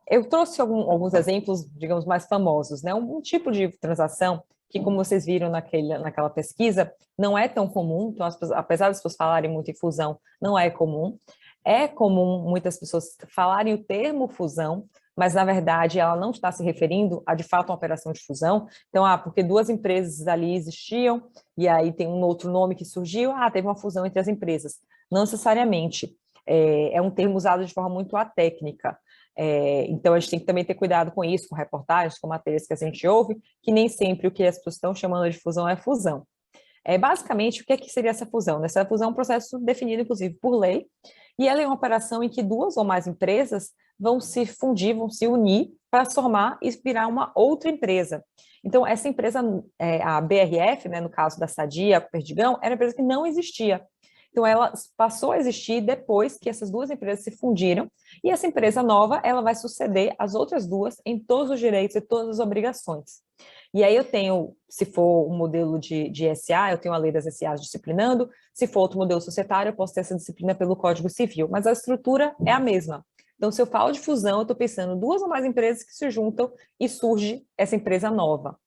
Eu trouxe alguns exemplos, digamos, mais famosos, né? Um tipo de transação que, como vocês viram naquela pesquisa, não é tão comum. Então, apesar das pessoas falarem muito em fusão, não é comum. É comum muitas pessoas falarem o termo fusão, mas, na verdade, ela não está se referindo a, de fato, uma operação de fusão. Então, porque duas empresas ali existiam, e aí tem um outro nome que surgiu, teve uma fusão entre as empresas. Não necessariamente. É um termo usado de forma muito atécnica. Então, a gente tem que também ter cuidado com isso, com reportagens, com matérias que a gente ouve, que nem sempre o que as pessoas estão chamando de fusão é fusão. Basicamente, o que seria essa fusão? Essa fusão é um processo definido, inclusive, por lei, e ela é uma operação em que duas ou mais empresas vão se fundir, vão se unir para formar e virar uma outra empresa. Então, essa empresa, a BRF, né, no caso da Sadia, a Perdigão, era uma empresa que não existia. Então, ela passou a existir depois que essas duas empresas se fundiram, e essa empresa nova, ela vai suceder as outras duas em todos os direitos e todas as obrigações. E aí eu tenho, se for um modelo de SA, eu tenho a lei das SAs disciplinando, se for outro modelo societário, eu posso ter essa disciplina pelo Código Civil, mas a estrutura é a mesma. Então, se eu falo de fusão, eu estou pensando em duas ou mais empresas que se juntam e surge essa empresa nova.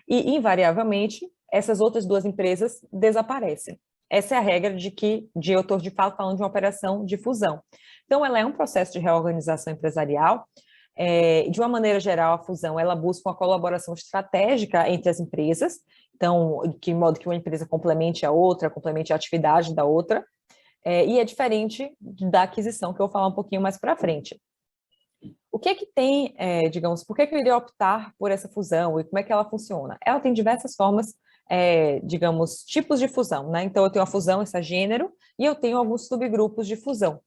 E, invariavelmente, essas outras duas empresas desaparecem. Essa é a regra de eu estou falando de uma operação de fusão. Então, ela é um processo de reorganização empresarial. De uma maneira geral, a fusão ela busca uma colaboração estratégica entre as empresas, então, de modo que uma empresa complemente a outra, complemente a atividade da outra, e é diferente da aquisição, que eu vou falar um pouquinho mais para frente. O que é que tem, digamos, por que eu iria optar por essa fusão e como é que ela funciona? Ela tem diversas formas, digamos, tipos de fusão, né? Então, eu tenho a fusão, esse gênero, e eu tenho alguns subgrupos de fusão.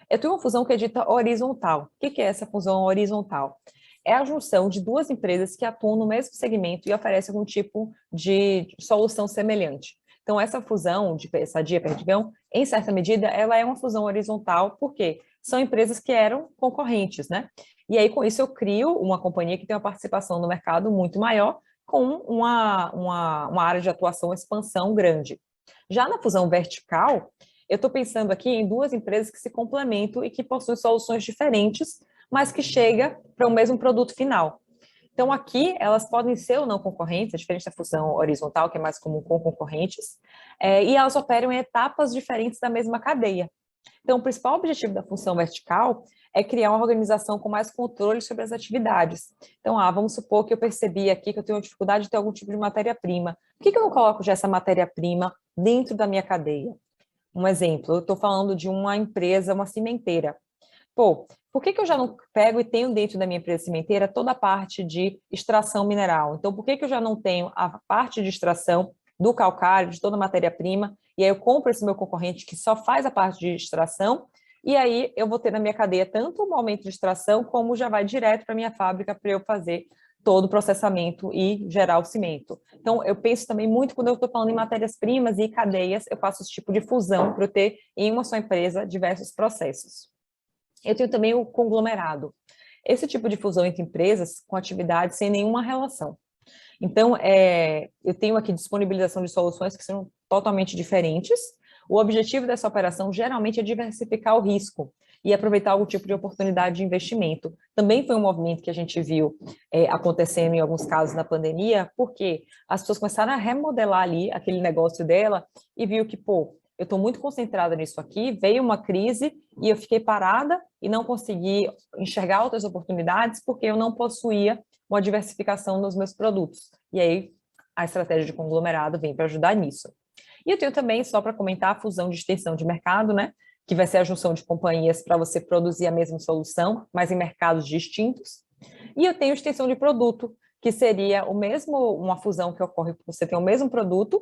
Eu tenho uma fusão que é dita horizontal. O que é essa fusão horizontal? É a junção de duas empresas que atuam no mesmo segmento e oferecem algum tipo de solução semelhante. Então, essa fusão de Sadia Perdigão, em certa medida, ela é uma fusão horizontal, porque são empresas que eram concorrentes, né? E aí, com isso, eu crio uma companhia que tem uma participação no mercado muito maior, com uma área de atuação, expansão grande. Já na fusão vertical, eu estou pensando aqui em duas empresas que se complementam e que possuem soluções diferentes, mas que chegam para o mesmo produto final. Então, aqui, elas podem ser ou não concorrentes, diferente da fusão horizontal, que é mais comum com concorrentes, e elas operam em etapas diferentes da mesma cadeia. Então, o principal objetivo da função vertical é criar uma organização com mais controle sobre as atividades. Então, vamos supor que eu percebi aqui que eu tenho dificuldade de ter algum tipo de matéria-prima. Por que eu não coloco já essa matéria-prima dentro da minha cadeia? Um exemplo, eu estou falando de uma empresa, uma cimenteira. Pô, por que eu já não pego e tenho dentro da minha empresa cimenteira toda a parte de extração mineral? Então, por que eu já não tenho a parte de extração do calcário, de toda a matéria-prima, e aí eu compro esse meu concorrente que só faz a parte de extração, e aí eu vou ter na minha cadeia tanto o momento de extração, como já vai direto para a minha fábrica para eu fazer todo o processamento e gerar o cimento. Então, eu penso também muito, quando eu estou falando em matérias-primas e cadeias, eu faço esse tipo de fusão para eu ter em uma só empresa diversos processos. Eu tenho também o conglomerado. Esse tipo de fusão entre empresas com atividades sem nenhuma relação. Então, eu tenho aqui disponibilização de soluções que são totalmente diferentes. O objetivo dessa operação geralmente é diversificar o risco e aproveitar algum tipo de oportunidade de investimento. Também foi um movimento que a gente viu acontecendo em alguns casos na pandemia, porque as pessoas começaram a remodelar ali aquele negócio dela e viu que, pô, eu estou muito concentrada nisso aqui, veio uma crise e eu fiquei parada e não consegui enxergar outras oportunidades porque eu não possuía uma diversificação nos meus produtos. E aí, a estratégia de conglomerado vem para ajudar nisso. E eu tenho também, só para comentar, a fusão de extensão de mercado, né? Que vai ser a junção de companhias para você produzir a mesma solução, mas em mercados distintos. E eu tenho extensão de produto, que seria uma fusão que ocorre porque você tem o mesmo produto,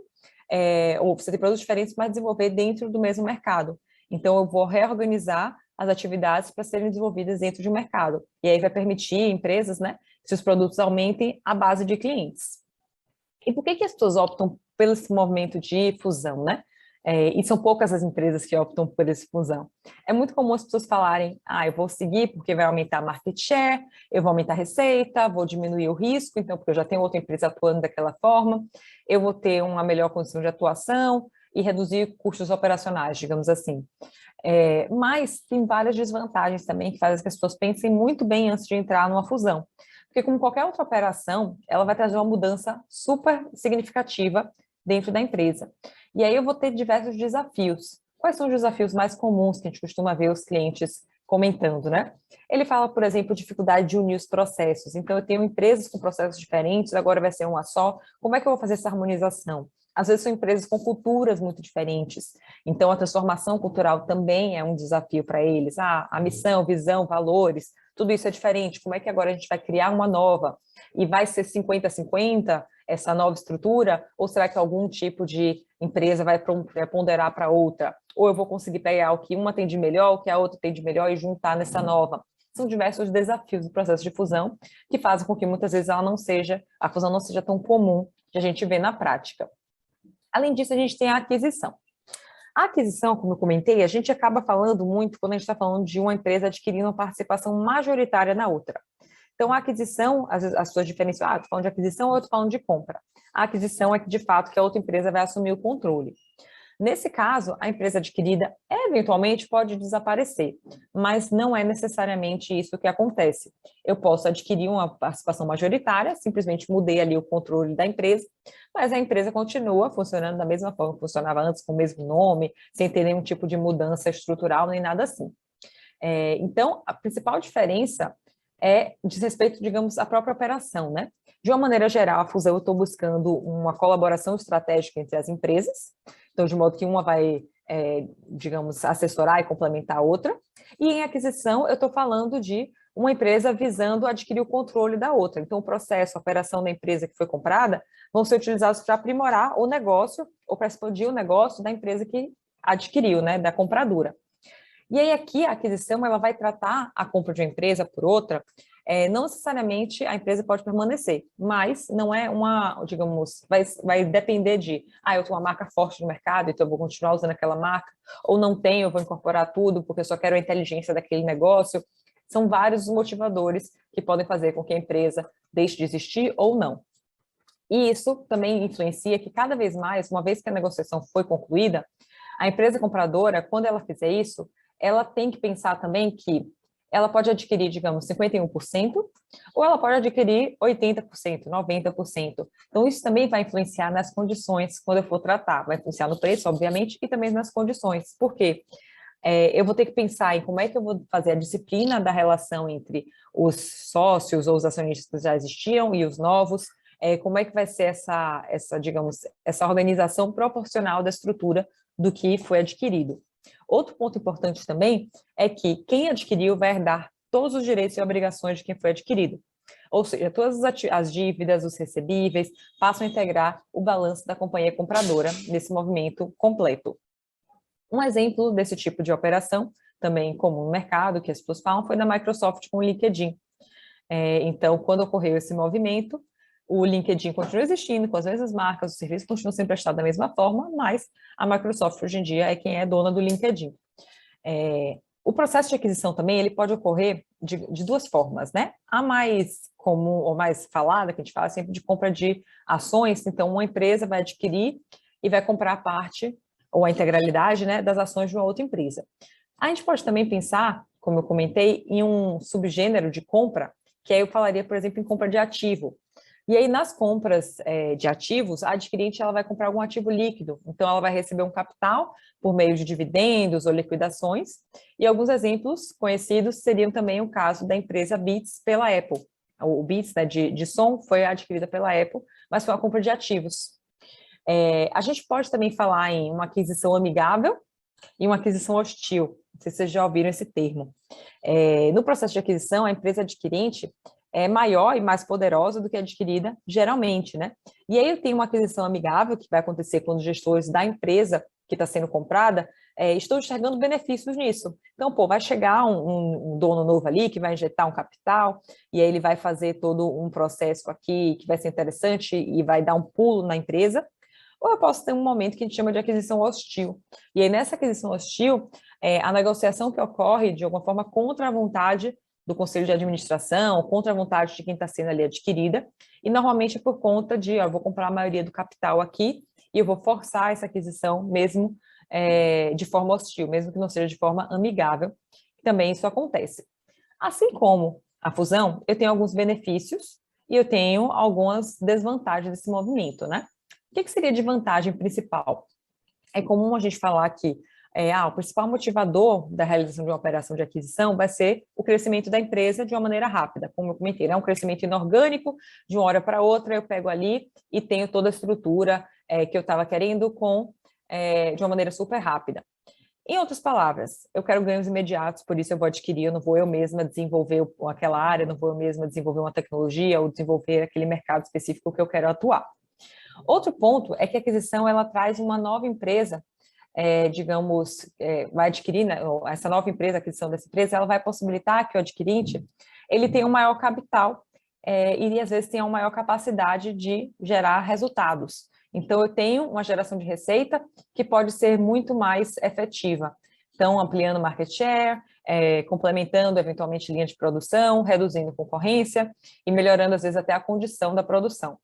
ou você tem produtos diferentes, mas desenvolver dentro do mesmo mercado. Então, eu vou reorganizar as atividades para serem desenvolvidas dentro de um mercado. E aí vai permitir empresas, né, que seus produtos aumentem a base de clientes. E por que as pessoas optam pelo esse movimento de fusão, né? E são poucas as empresas que optam por essa fusão. É muito comum as pessoas falarem, eu vou seguir porque vai aumentar a market share, eu vou aumentar a receita, vou diminuir o risco, então porque eu já tenho outra empresa atuando daquela forma, eu vou ter uma melhor condição de atuação e reduzir custos operacionais, digamos assim. Mas tem várias desvantagens também que fazem que as pessoas pensem muito bem antes de entrar numa fusão. Porque como qualquer outra operação, ela vai trazer uma mudança super significativa dentro da empresa. E aí eu vou ter diversos desafios. Quais são os desafios mais comuns que a gente costuma ver os clientes comentando, né? Ele fala, por exemplo, dificuldade de unir os processos. Então, eu tenho empresas com processos diferentes, agora vai ser uma só. Como é que eu vou fazer essa harmonização? Às vezes são empresas com culturas muito diferentes. Então, a transformação cultural também é um desafio para eles. A missão, visão, valores, tudo isso é diferente. Como é que agora a gente vai criar uma nova? E vai ser 50-50 essa nova estrutura? Ou será que algum tipo de empresa vai ponderar para outra? Ou eu vou conseguir pegar o que uma tem de melhor, o que a outra tem de melhor e juntar nessa nova? São diversos desafios do processo de fusão que fazem com que muitas vezes a fusão não seja tão comum que a gente vê na prática. Além disso, a gente tem a aquisição. A aquisição, como eu comentei, a gente acaba falando muito quando a gente está falando de uma empresa adquirindo uma participação majoritária na outra. Então, a aquisição, as pessoas diferenciam, estou falando de aquisição ou estou falando de compra. A aquisição é que, de fato, que a outra empresa vai assumir o controle. Nesse caso, a empresa adquirida eventualmente pode desaparecer, mas não é necessariamente isso que acontece. Eu posso adquirir uma participação majoritária, simplesmente mudei ali o controle da empresa, mas a empresa continua funcionando da mesma forma que funcionava antes, com o mesmo nome, sem ter nenhum tipo de mudança estrutural, nem nada assim. Então, a principal diferença diz respeito, digamos, à própria operação, né? De uma maneira geral, a fusão, eu estou buscando uma colaboração estratégica entre as empresas, então, de modo que uma vai, digamos, assessorar e complementar a outra. E em aquisição, eu estou falando de uma empresa visando adquirir o controle da outra. Então, o processo, a operação da empresa que foi comprada, vão ser utilizados para aprimorar o negócio ou para expandir o negócio da empresa que adquiriu, né, da compradora. E aí, aqui, a aquisição, ela vai tratar a compra de uma empresa por outra. Não necessariamente a empresa pode permanecer, mas não é uma, digamos, vai depender de, eu tenho uma marca forte no mercado, então eu vou continuar usando aquela marca, ou não tenho, eu vou incorporar tudo, porque eu só quero a inteligência daquele negócio. São vários motivadores que podem fazer com que a empresa deixe de existir ou não. E isso também influencia que cada vez mais, uma vez que a negociação foi concluída, a empresa compradora, quando ela fizer isso, ela tem que pensar também que ela pode adquirir, digamos, 51%, ou ela pode adquirir 80%, 90%. Então, isso também vai influenciar nas condições quando eu for tratar. Vai influenciar no preço, obviamente, e também nas condições. Por quê? Eu vou ter que pensar em como é que eu vou fazer a disciplina da relação entre os sócios ou os acionistas que já existiam e os novos, como é que vai ser digamos, essa organização proporcional da estrutura do que foi adquirido. Outro ponto importante também é que quem adquiriu vai herdar todos os direitos e obrigações de quem foi adquirido. Ou seja, todas as dívidas, os recebíveis, passam a integrar o balanço da companhia compradora nesse movimento completo. Um exemplo desse tipo de operação, também comum no mercado, que as pessoas falam, foi da Microsoft com o LinkedIn. Então, quando ocorreu esse movimento, o LinkedIn continua existindo, com as mesmas marcas, os serviços continuam sendo prestados da mesma forma, mas a Microsoft hoje em dia é quem é dona do LinkedIn. O processo de aquisição também ele pode ocorrer de duas formas, né? A mais comum ou mais falada, que a gente fala sempre de compra de ações, então uma empresa vai adquirir e vai comprar a parte ou a integralidade, né, das ações de uma outra empresa. A gente pode também pensar, como eu comentei, em um subgênero de compra, que aí eu falaria, por exemplo, em compra de ativo. E aí, nas compras de ativos, a adquirente ela vai comprar algum ativo líquido. Então, ela vai receber um capital por meio de dividendos ou liquidações. E alguns exemplos conhecidos seriam também o caso da empresa Beats pela Apple. O Beats, né, de som, foi adquirida pela Apple, mas foi uma compra de ativos. A gente pode também falar em uma aquisição amigável e uma aquisição hostil. Não sei se vocês já ouviram esse termo. No processo de aquisição, a empresa adquirente é maior e mais poderosa do que a adquirida, geralmente, né? E aí eu tenho uma aquisição amigável, que vai acontecer quando os gestores da empresa que está sendo comprada estão enxergando benefícios nisso. Então, vai chegar um dono novo ali que vai injetar um capital, e aí ele vai fazer todo um processo aqui que vai ser interessante e vai dar um pulo na empresa, ou eu posso ter um momento que a gente chama de aquisição hostil. E aí, nessa aquisição hostil, a negociação que ocorre, de alguma forma, contra a vontade do conselho de administração, contra a vontade de quem está sendo ali adquirida, e normalmente é por conta de, eu vou comprar a maioria do capital aqui, e eu vou forçar essa aquisição mesmo de forma hostil, mesmo que não seja de forma amigável, também isso acontece. Assim como a fusão, eu tenho alguns benefícios e eu tenho algumas desvantagens desse movimento, né? O que seria de vantagem principal? É comum a gente falar que o principal motivador da realização de uma operação de aquisição vai ser o crescimento da empresa de uma maneira rápida, como eu comentei, né? Um crescimento inorgânico, de uma hora para outra eu pego ali e tenho toda a estrutura que eu estava querendo de uma maneira super rápida. Em outras palavras, eu quero ganhos imediatos, por isso eu vou adquirir, eu não vou eu mesma desenvolver aquela área, não vou eu mesma desenvolver uma tecnologia ou desenvolver aquele mercado específico que eu quero atuar. Outro ponto é que a aquisição ela traz uma nova empresa, vai adquirir, né, essa nova empresa, a aquisição dessa empresa, ela vai possibilitar que o adquirente ele tenha um maior capital e às vezes tenha uma maior capacidade de gerar resultados. Então, eu tenho uma geração de receita que pode ser muito mais efetiva. Então, ampliando market share, complementando, eventualmente, linha de produção, reduzindo concorrência e melhorando, às vezes, até a condição da produção.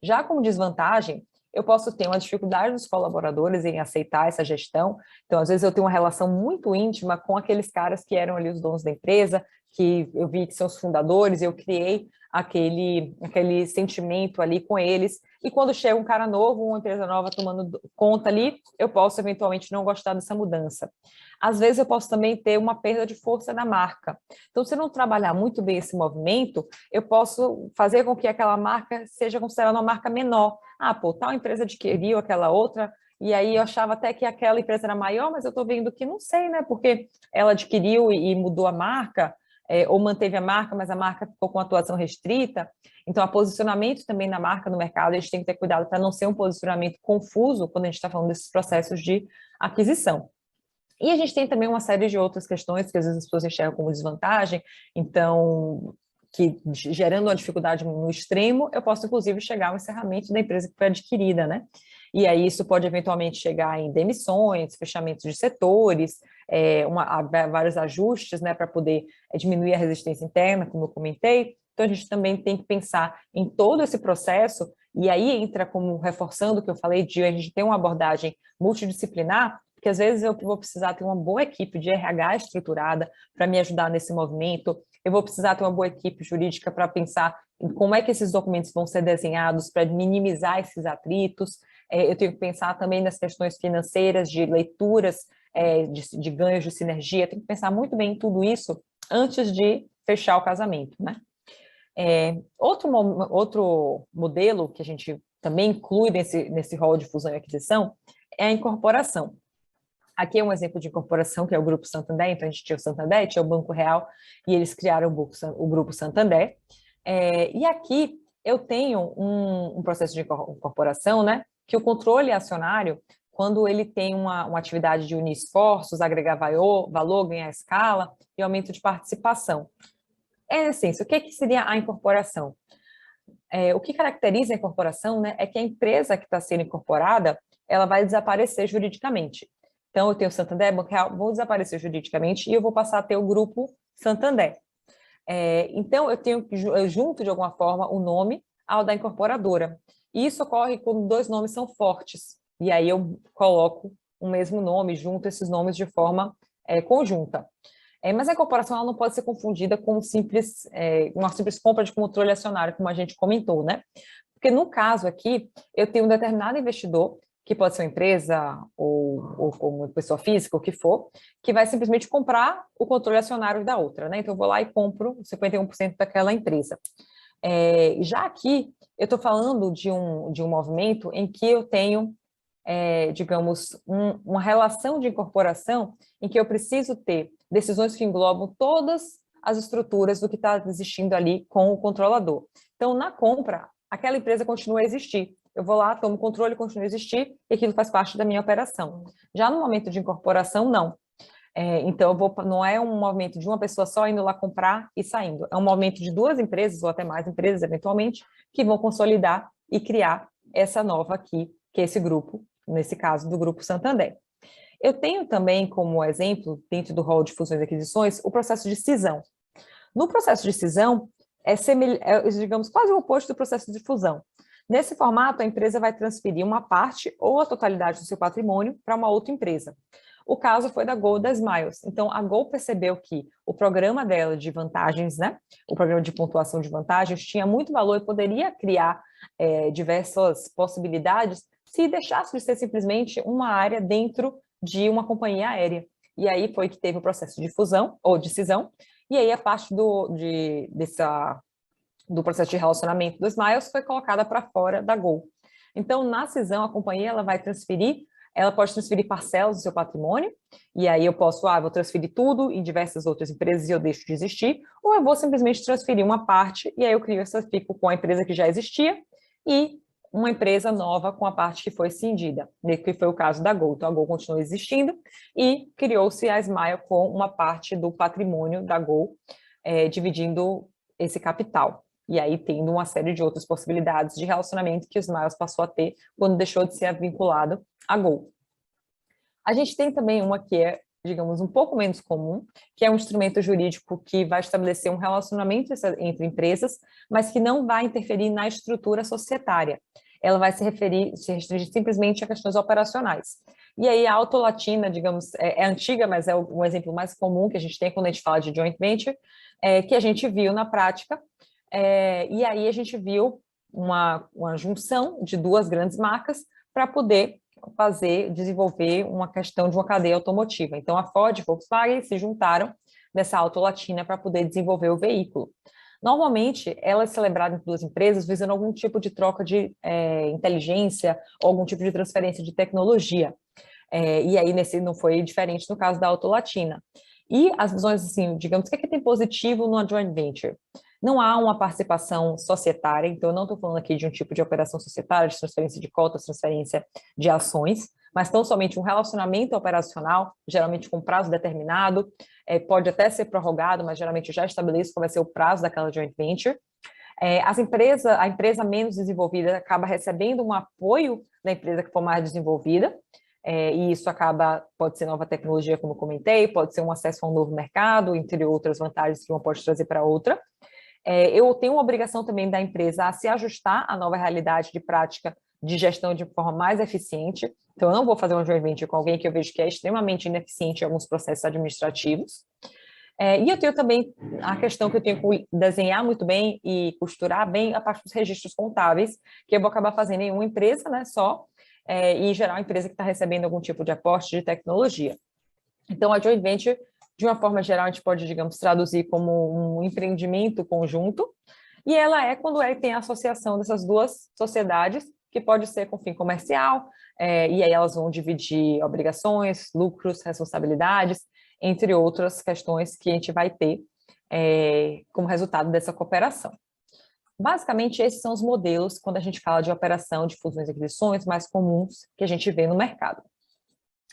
Já como desvantagem, eu posso ter uma dificuldade dos colaboradores em aceitar essa gestão. Então, às vezes, eu tenho uma relação muito íntima com aqueles caras que eram ali os donos da empresa, que eu vi que são os fundadores, eu criei aquele sentimento ali com eles, e quando chega um cara novo, uma empresa nova tomando conta ali, eu posso eventualmente não gostar dessa mudança. Às vezes eu posso também ter uma perda de força da marca. Então, se eu não trabalhar muito bem esse movimento, eu posso fazer com que aquela marca seja considerada uma marca menor. Ah, pô, tal empresa adquiriu aquela outra, e aí eu achava até que aquela empresa era maior, mas eu estou vendo que não sei, né? Porque ela adquiriu e mudou a marca, ou manteve a marca, mas a marca ficou com atuação restrita. Então, o posicionamento também na marca no mercado, a gente tem que ter cuidado para não ser um posicionamento confuso quando a gente está falando desses processos de aquisição. E a gente tem também uma série de outras questões que às vezes as pessoas enxergam como desvantagem, então, que gerando uma dificuldade no extremo, eu posso, inclusive, chegar ao encerramento da empresa que foi adquirida, né? E aí isso pode eventualmente chegar em demissões, fechamentos de setores, vários ajustes, né, para poder diminuir a resistência interna, como eu comentei. Então, a gente também tem que pensar em todo esse processo, e aí entra como reforçando o que eu falei de a gente ter uma abordagem multidisciplinar, porque às vezes eu vou precisar ter uma boa equipe de RH estruturada para me ajudar nesse movimento, eu vou precisar ter uma boa equipe jurídica para pensar em como é que esses documentos vão ser desenhados para minimizar esses atritos, eu tenho que pensar também nas questões financeiras, de leituras, de ganhos de sinergia, tenho que pensar muito bem em tudo isso antes de fechar o casamento, né? Outro modelo que a gente também inclui nesse rol de fusão e aquisição é a incorporação. Aqui é um exemplo de incorporação, que é o Grupo Santander. Então, a gente tinha o Santander, tinha o Banco Real, e eles criaram o Grupo Santander. E aqui eu tenho um processo de incorporação, né, que o controle acionário, quando ele tem uma atividade de unir esforços, agregar valor, ganhar escala e aumento de participação. Em essência, o que seria a incorporação? O que caracteriza a incorporação, né, é que a empresa que está sendo incorporada, ela vai desaparecer juridicamente. Então, eu tenho o Santander, Banco Real, vão desaparecer juridicamente e eu vou passar a ter o Grupo Santander. Então, eu junto de alguma forma o nome ao da incorporadora. E isso ocorre quando dois nomes são fortes. E aí eu coloco o mesmo nome, junto esses nomes de forma conjunta. Mas a incorporação ela não pode ser confundida com uma simples compra de controle acionário, como a gente comentou, né? Porque no caso aqui, eu tenho um determinado investidor, que pode ser uma empresa ou como pessoa física, o que for, que vai simplesmente comprar o controle acionário da outra, né? Então, eu vou lá e compro 51% daquela empresa. Já aqui, eu estou falando de um movimento em que eu tenho, digamos, uma relação de incorporação em que eu preciso ter decisões que englobam todas as estruturas do que está existindo ali com o controlador. Então, na compra, aquela empresa continua a existir. Eu vou lá, tomo controle, continua a existir, e aquilo faz parte da minha operação. Já no momento de incorporação, não. Então, não é um movimento de uma pessoa só indo lá comprar e saindo. É um movimento de duas empresas, ou até mais empresas, eventualmente, que vão consolidar e criar essa nova aqui, que é esse grupo, nesse caso, do Grupo Santander. Eu tenho também, como exemplo, dentro do rol de fusões e aquisições, o processo de cisão. No processo de cisão, digamos, quase o oposto do processo de fusão. Nesse formato, a empresa vai transferir uma parte ou a totalidade do seu patrimônio para uma outra empresa. O caso foi da Gol e da Smiles. Então, a Gol percebeu que o programa dela de vantagens, né, o programa de pontuação de vantagens, tinha muito valor e poderia criar diversas possibilidades se deixasse de ser simplesmente uma área dentro de uma companhia aérea. E aí foi que teve o processo de fusão ou de cisão, e aí a parte do processo de relacionamento dos Smiles foi colocada para fora da Gol. Então, na cisão, a companhia ela pode transferir parcelas do seu patrimônio, e aí eu posso, vou transferir tudo em diversas outras empresas e eu deixo de existir, ou eu vou simplesmente transferir uma parte, e aí eu fico com a empresa que já existia, e uma empresa nova com a parte que foi cindida, que foi o caso da Gol. Então, a Gol continuou existindo, e criou-se a Smile com uma parte do patrimônio da Gol, dividindo esse capital. e aí tendo uma série de outras possibilidades de relacionamento que o Smiles passou a ter quando deixou de ser vinculado à Gol. A gente tem também uma que é, digamos, um pouco menos comum, que é um instrumento jurídico que vai estabelecer um relacionamento entre empresas, mas que não vai interferir na estrutura societária. Ela vai se restringir simplesmente a questões operacionais. E aí a Autolatina, digamos, é antiga, mas é um exemplo mais comum que a gente tem quando a gente fala de joint venture, que a gente viu na prática, e aí a gente viu uma junção de duas grandes marcas para poder desenvolver uma questão de uma cadeia automotiva. Então, a Ford e a Volkswagen se juntaram nessa Autolatina para poder desenvolver o veículo. Normalmente, ela é celebrada em duas empresas visando algum tipo de troca de inteligência ou algum tipo de transferência de tecnologia. E aí, nesse não foi diferente no caso da Autolatina. E as visões, assim, digamos, o que é que tem positivo numa joint venture? Não há uma participação societária, então eu não estou falando aqui de um tipo de operação societária, de transferência de cotas, transferência de ações, mas tão somente um relacionamento operacional, geralmente com prazo determinado, pode até ser prorrogado, mas geralmente já estabeleço qual vai ser o prazo daquela joint venture. A empresa menos desenvolvida acaba recebendo um apoio da empresa que for mais desenvolvida, e isso pode ser nova tecnologia, como eu comentei, pode ser um acesso a um novo mercado, entre outras vantagens que uma pode trazer para outra. Eu tenho uma obrigação também da empresa a se ajustar à nova realidade de prática de gestão de forma mais eficiente. Então, eu não vou fazer um joint venture com alguém que eu vejo que é extremamente ineficiente em alguns processos administrativos. E eu tenho também a questão que eu tenho que desenhar muito bem e costurar bem a parte dos registros contábeis, que eu vou acabar fazendo em uma empresa, né, só, e em geral a empresa que está recebendo algum tipo de aporte de tecnologia. Então, a joint venture, de uma forma geral, a gente pode, digamos, traduzir como um empreendimento conjunto, e ela quando tem a associação dessas duas sociedades, que pode ser com fim comercial, e aí elas vão dividir obrigações, lucros, responsabilidades, entre outras questões que a gente vai ter como resultado dessa cooperação. Basicamente, esses são os modelos quando a gente fala de operação de fusões e aquisições mais comuns que a gente vê no mercado.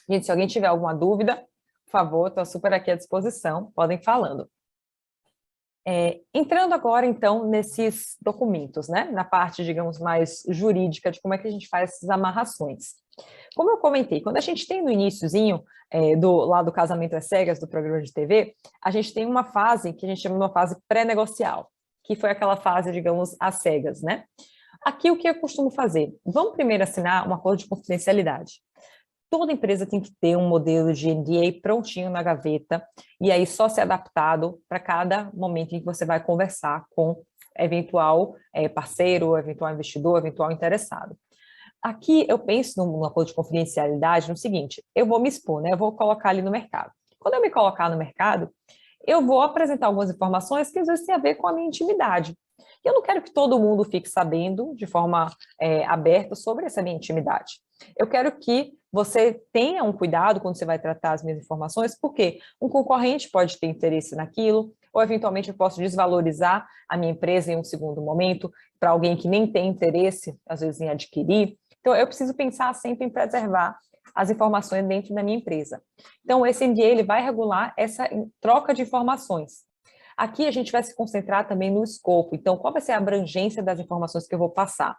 Gente, se alguém tiver alguma dúvida, por favor, estou super aqui à disposição, podem falando. Entrando agora, então, nesses documentos, né? Na parte, digamos, mais jurídica de como é que a gente faz essas amarrações. Como eu comentei, quando a gente tem no iniciozinho, lá do Casamento às Cegas, do programa de TV, a gente tem uma fase que a gente chama de uma fase pré-negocial, que foi aquela fase, digamos, às cegas, né? Aqui, o que eu costumo fazer? Vamos primeiro assinar um acordo de confidencialidade. Toda empresa tem que ter um modelo de NDA prontinho na gaveta, e aí só ser adaptado para cada momento em que você vai conversar com eventual parceiro, eventual investidor, eventual interessado. Aqui eu penso no acordo de confidencialidade no seguinte: eu vou me expor, né? Eu vou colocar ali no mercado. Quando eu me colocar no mercado, eu vou apresentar algumas informações que às vezes têm a ver com a minha intimidade. Eu não quero que todo mundo fique sabendo de forma aberta sobre essa minha intimidade. Eu quero que você tenha um cuidado quando você vai tratar as minhas informações, porque um concorrente pode ter interesse naquilo, ou eventualmente eu posso desvalorizar a minha empresa em um segundo momento para alguém que nem tem interesse, às vezes, em adquirir. Então, eu preciso pensar sempre em preservar as informações dentro da minha empresa. Então, esse NDA ele vai regular essa troca de informações. Aqui a gente vai se concentrar também no escopo. Então, qual vai ser a abrangência das informações que eu vou passar?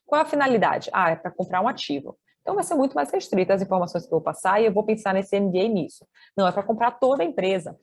Qual é a finalidade? É para comprar um ativo. Então, vai ser muito mais restrita as informações que eu vou passar e eu vou pensar nesse NDA nisso. Não, é para comprar toda a empresa.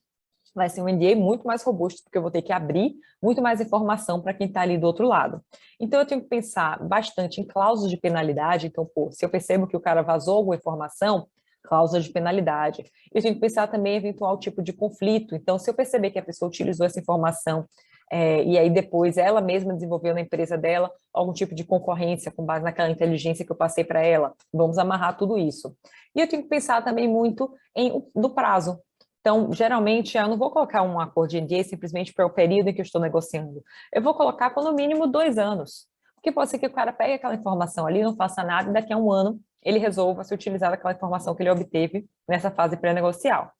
Vai ser um NDA muito mais robusto, porque eu vou ter que abrir muito mais informação para quem está ali do outro lado. Então, eu tenho que pensar bastante em cláusulas de penalidade. Então, se eu percebo que o cara vazou alguma informação, cláusula de penalidade. Eu tenho que pensar também em eventual tipo de conflito. Então, se eu perceber que a pessoa utilizou essa informação e aí depois ela mesma desenvolveu na empresa dela algum tipo de concorrência com base naquela inteligência que eu passei para ela, vamos amarrar tudo isso. E eu tenho que pensar também muito no prazo. Então, geralmente, eu não vou colocar um acordo de NDA simplesmente para o período em que eu estou negociando. Eu vou colocar por no mínimo 2 anos. Porque pode ser que o cara pegue aquela informação ali, não faça nada, e daqui a 1 ano ele resolva se utilizar daquela informação que ele obteve nessa fase pré-negocial.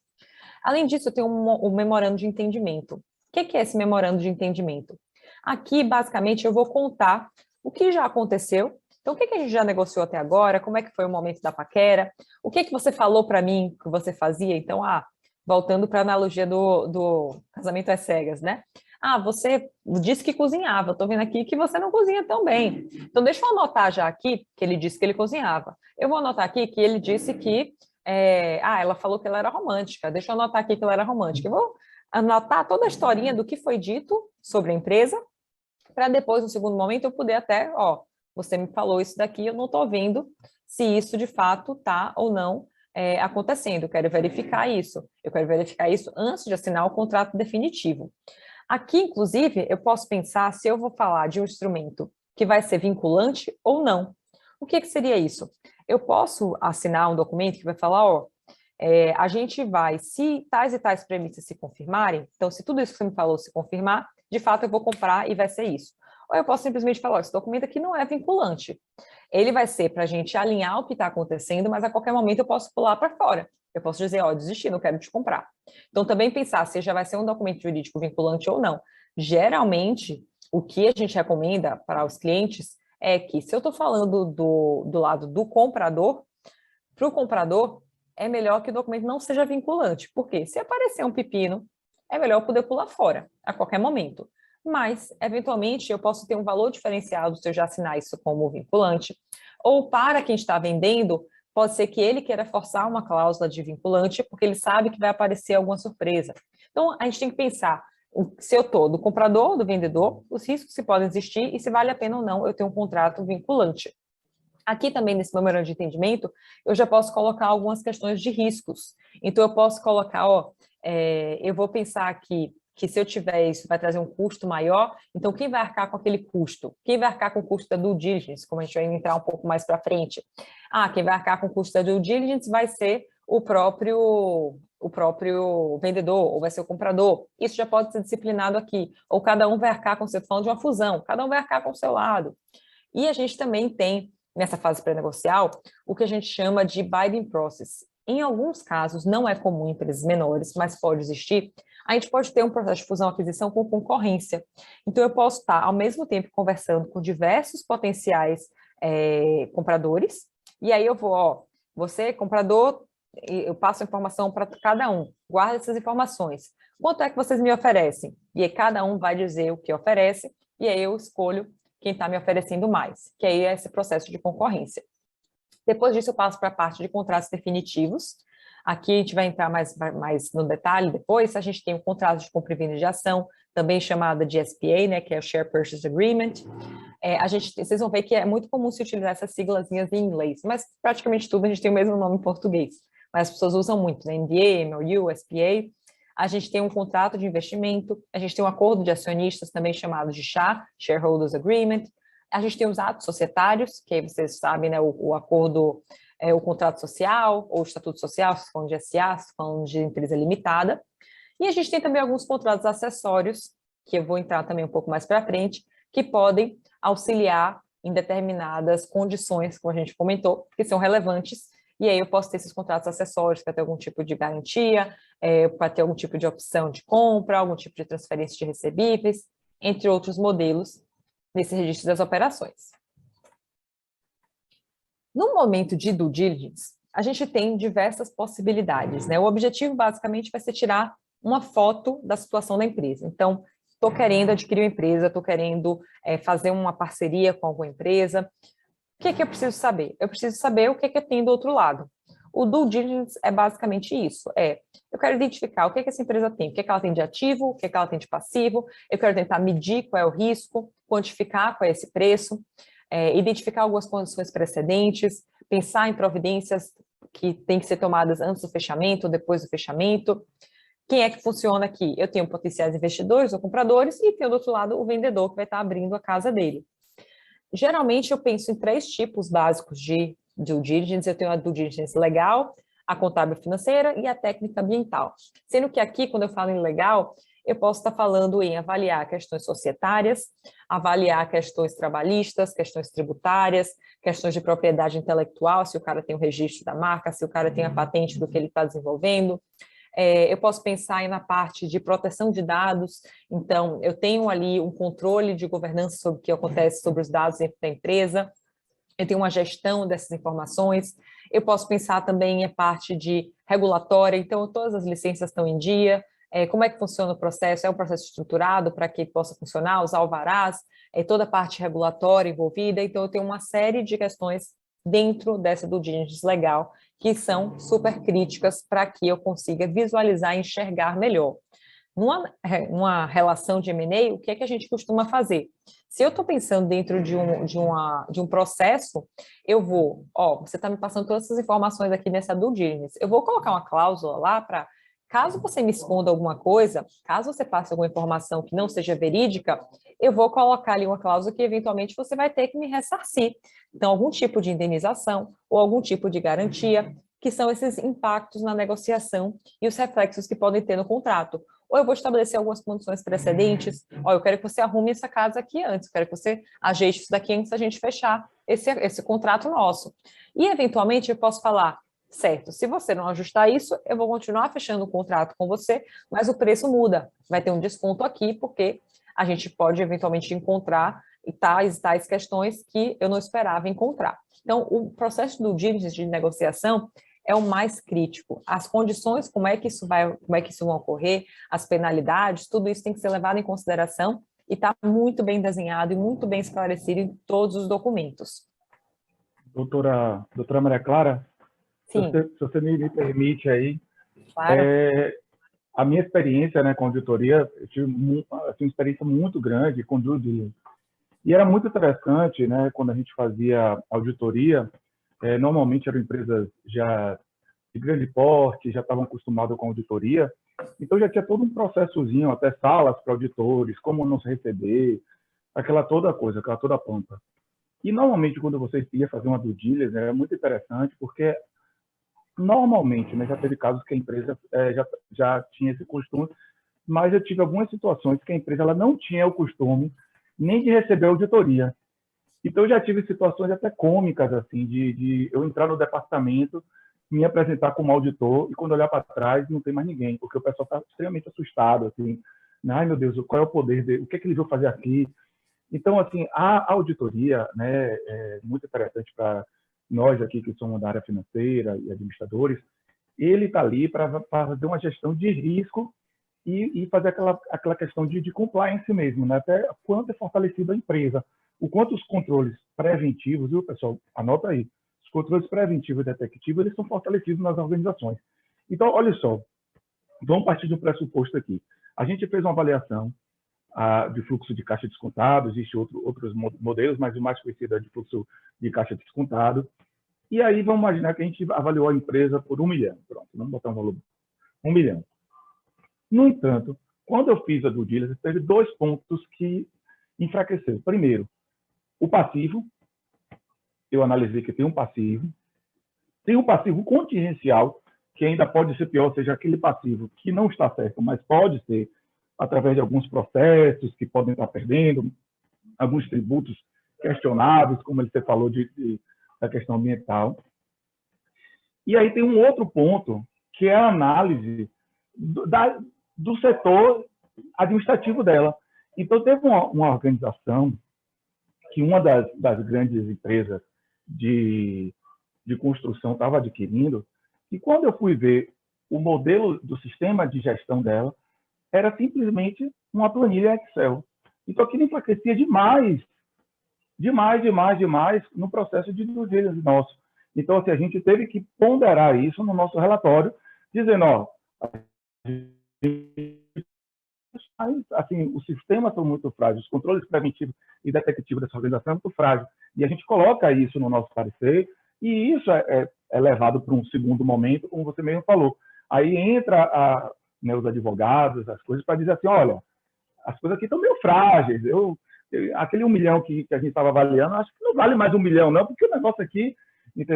Além disso, eu tenho um memorando de entendimento. O que é esse memorando de entendimento? Aqui, basicamente, eu vou contar o que já aconteceu. Então, o que a gente já negociou até agora? Como é que foi o momento da paquera? O que você falou para mim que você fazia? Então, voltando para a analogia do casamento às cegas, né? Ah, você disse que cozinhava, estou vendo aqui que você não cozinha tão bem. Então, deixa eu anotar já aqui que ele disse que ele cozinhava. Eu vou anotar aqui que ele disse que... ela falou que ela era romântica. Deixa eu anotar aqui que ela era romântica. Eu vou anotar toda a historinha do que foi dito sobre a empresa, para depois, no segundo momento, eu poder até, você me falou isso daqui, eu não estou vendo se isso de fato está ou não acontecendo. Eu quero verificar isso. Eu quero verificar isso antes de assinar o contrato definitivo. Aqui, inclusive, eu posso pensar se eu vou falar de um instrumento que vai ser vinculante ou não. O que seria isso? Eu posso assinar um documento que vai falar, a gente vai, se tais e tais premissas se confirmarem, então se tudo isso que você me falou se confirmar, de fato eu vou comprar e vai ser isso. Ou eu posso simplesmente falar, esse documento aqui não é vinculante. Ele vai ser para a gente alinhar o que está acontecendo, mas a qualquer momento eu posso pular para fora. Eu posso dizer, desisti, não quero te comprar. Então, também pensar se já vai ser um documento jurídico vinculante ou não. Geralmente, o que a gente recomenda para os clientes é que, se eu estou falando do lado do comprador, para o comprador, é melhor que o documento não seja vinculante. Porque se aparecer um pepino, é melhor eu poder pular fora, a qualquer momento. Mas, eventualmente, eu posso ter um valor diferenciado se eu já assinar isso como vinculante. Ou, para quem está vendendo, pode ser que ele queira forçar uma cláusula de vinculante, porque ele sabe que vai aparecer alguma surpresa. Então, a gente tem que pensar se eu estou do comprador, do vendedor, os riscos que podem existir e se vale a pena ou não eu ter um contrato vinculante. Aqui também, nesse memorando de entendimento, eu já posso colocar algumas questões de riscos. Então, eu posso colocar, eu vou pensar aqui que se eu tiver isso, vai trazer um custo maior, então quem vai arcar com aquele custo? Quem vai arcar com o custo da due diligence, como a gente vai entrar um pouco mais para frente? Quem vai arcar com o custo da due diligence vai ser o próprio vendedor, ou vai ser o comprador. Isso já pode ser disciplinado aqui. Ou cada um vai arcar com, você está falando de uma fusão, cada um vai arcar com o seu lado. E a gente também tem, nessa fase pré-negocial, o que a gente chama de bidding process. Em alguns casos, não é comum em empresas menores, mas pode existir. A gente pode ter um processo de fusão-aquisição com concorrência. Então, eu posso estar, ao mesmo tempo, conversando com diversos potenciais compradores, e aí eu vou, você, comprador, eu passo a informação para cada um, guarda essas informações. Quanto é que vocês me oferecem? E aí cada um vai dizer o que oferece, e aí eu escolho quem está me oferecendo mais, que aí é esse processo de concorrência. Depois disso, eu passo para a parte de contratos definitivos. Aqui a gente vai entrar mais no detalhe depois. A gente tem o contrato de compra e venda de ação, também chamada de SPA, né, que é o Share Purchase Agreement. Vocês vão ver que é muito comum se utilizar essas siglazinhas em inglês, mas praticamente tudo a gente tem o mesmo nome em português. Mas as pessoas usam muito, né? NDA, MOU, SPA. A gente tem um contrato de investimento, a gente tem um acordo de acionistas, também chamado de SHA, Shareholders Agreement. A gente tem os atos societários, que aí vocês sabem, né, o acordo, o contrato social, ou o estatuto social, se falando de SA, se falando de empresa limitada. E a gente tem também alguns contratos acessórios, que eu vou entrar também um pouco mais para frente, que podem auxiliar em determinadas condições, como a gente comentou, que são relevantes. E aí eu posso ter esses contratos acessórios para ter algum tipo de garantia, para ter algum tipo de opção de compra, algum tipo de transferência de recebíveis, entre outros modelos nesse registro das operações. No momento de due diligence, a gente tem diversas possibilidades, né? O objetivo, basicamente, vai ser tirar uma foto da situação da empresa. Então, estou querendo adquirir uma empresa, estou querendo fazer uma parceria com alguma empresa. O que é que eu preciso saber? Eu preciso saber o que é que tem do outro lado. O due diligence é basicamente isso. Eu quero identificar o que é que essa empresa tem, o que é que ela tem de ativo, o que é que ela tem de passivo, eu quero tentar medir qual é o risco, quantificar qual é esse preço, identificar algumas condições precedentes, pensar em providências que têm que ser tomadas antes do fechamento ou depois do fechamento. Quem é que funciona aqui? Eu tenho potenciais investidores ou compradores e tenho do outro lado o vendedor que vai estar abrindo a casa dele. Geralmente eu penso em 3 tipos básicos de due diligence. Eu tenho a due diligence legal, a contábil financeira e a técnica ambiental. Sendo que aqui, quando eu falo em legal, eu posso estar falando em avaliar questões societárias, avaliar questões trabalhistas, questões tributárias, questões de propriedade intelectual, se o cara tem o registro da marca, se o cara tem a patente do que ele está desenvolvendo. Eu posso pensar aí na parte de proteção de dados, então eu tenho ali um controle de governança sobre o que acontece sobre os dados dentro da empresa, eu tenho uma gestão dessas informações, eu posso pensar também em parte de regulatória, então todas as licenças estão em dia, como é que funciona o processo, é um processo estruturado para que possa funcionar, os alvarás, toda a parte regulatória envolvida, então eu tenho uma série de questões dentro dessa due diligence legal que são super críticas para que eu consiga visualizar e enxergar melhor. Numa relação de M&A, o que é que a gente costuma fazer? Se eu estou pensando dentro de um processo, eu vou, você está me passando todas essas informações aqui nessa due diligence, eu vou colocar uma cláusula lá para, caso você me esconda alguma coisa, caso você passe alguma informação que não seja verídica, eu vou colocar ali uma cláusula que eventualmente você vai ter que me ressarcir. Então, algum tipo de indenização ou algum tipo de garantia, que são esses impactos na negociação e os reflexos que podem ter no contrato. Ou eu vou estabelecer algumas condições precedentes, eu quero que você arrume essa casa aqui antes, quero que você ajeite isso daqui antes da gente fechar esse contrato nosso. E, eventualmente, eu posso falar, certo, se você não ajustar isso, eu vou continuar fechando o contrato com você, mas o preço muda, vai ter um desconto aqui, porque a gente pode, eventualmente, encontrar tais questões que eu não esperava encontrar. Então, o processo do due diligence de negociação é o mais crítico. As condições, como é que isso vai ocorrer, as penalidades, tudo isso tem que ser levado em consideração e está muito bem desenhado e muito bem esclarecido em todos os documentos. Doutora Maria Clara, Sim. se você me permite aí, Claro. A minha experiência, né, com auditoria, eu tive uma experiência muito grande com due diligence. E era muito interessante, né, quando a gente fazia auditoria, normalmente eram empresas já de grande porte, já estavam acostumadas com auditoria, então já tinha todo um processozinho, até salas para auditores, como não se receber, aquela toda pampa. E normalmente quando você ia fazer uma due diligence, era muito interessante, porque normalmente, né, já teve casos que a empresa já tinha esse costume, mas eu tive algumas situações que a empresa ela não tinha o costume nem de receber auditoria. Então, eu já tive situações até cômicas, assim, de eu entrar no departamento, me apresentar como auditor, e quando olhar para trás, não tem mais ninguém, porque o pessoal está extremamente assustado, assim, ai, meu Deus, qual é o poder dele? O que é que eles vão fazer aqui? Então, assim, a auditoria, né, é muito interessante para nós aqui, que somos da área financeira e administradores, ele está ali para fazer uma gestão de risco e fazer aquela questão de compliance mesmo, né? Até quanto é fortalecida a empresa, o quanto os controles preventivos, viu, pessoal? Anota aí. Os controles preventivos e detectivos, eles são fortalecidos nas organizações. Então, olha só, vamos partir de um pressuposto aqui. A gente fez uma avaliação de fluxo de caixa descontado, existem outros modelos, mas o mais conhecido é de fluxo de caixa descontado. E aí, vamos imaginar que a gente avaliou a empresa por 1 milhão. Pronto, vamos botar um valor 1 milhão. No entanto, quando eu fiz a due diligence, teve 2 pontos que enfraqueceram. Primeiro, o passivo. Eu analisei que tem um passivo contingencial, que ainda pode ser pior, ou seja, aquele passivo que não está certo, mas pode ser através de alguns processos que podem estar perdendo, alguns tributos questionáveis, como você falou da questão ambiental. E aí tem um outro ponto, que é a análise do setor administrativo dela. Então, teve uma organização que uma das grandes empresas de construção estava adquirindo, e quando eu fui ver o modelo do sistema de gestão dela, era simplesmente uma planilha Excel. Então, aquilo enfraquecia demais no processo de due diligence nosso. Então, assim, a gente teve que ponderar isso no nosso relatório, dizendo, assim, os sistemas são muito frágeis, os controles preventivos e detectivos dessa organização são muito frágeis. E a gente coloca isso no nosso parecer, e isso é levado para um segundo momento, como você mesmo falou. Aí entra os advogados, as coisas, para dizer assim, olha, as coisas aqui estão meio frágeis. Aquele 1 milhão que a gente estava avaliando, acho que não vale mais 1 milhão, não, porque o negócio aqui,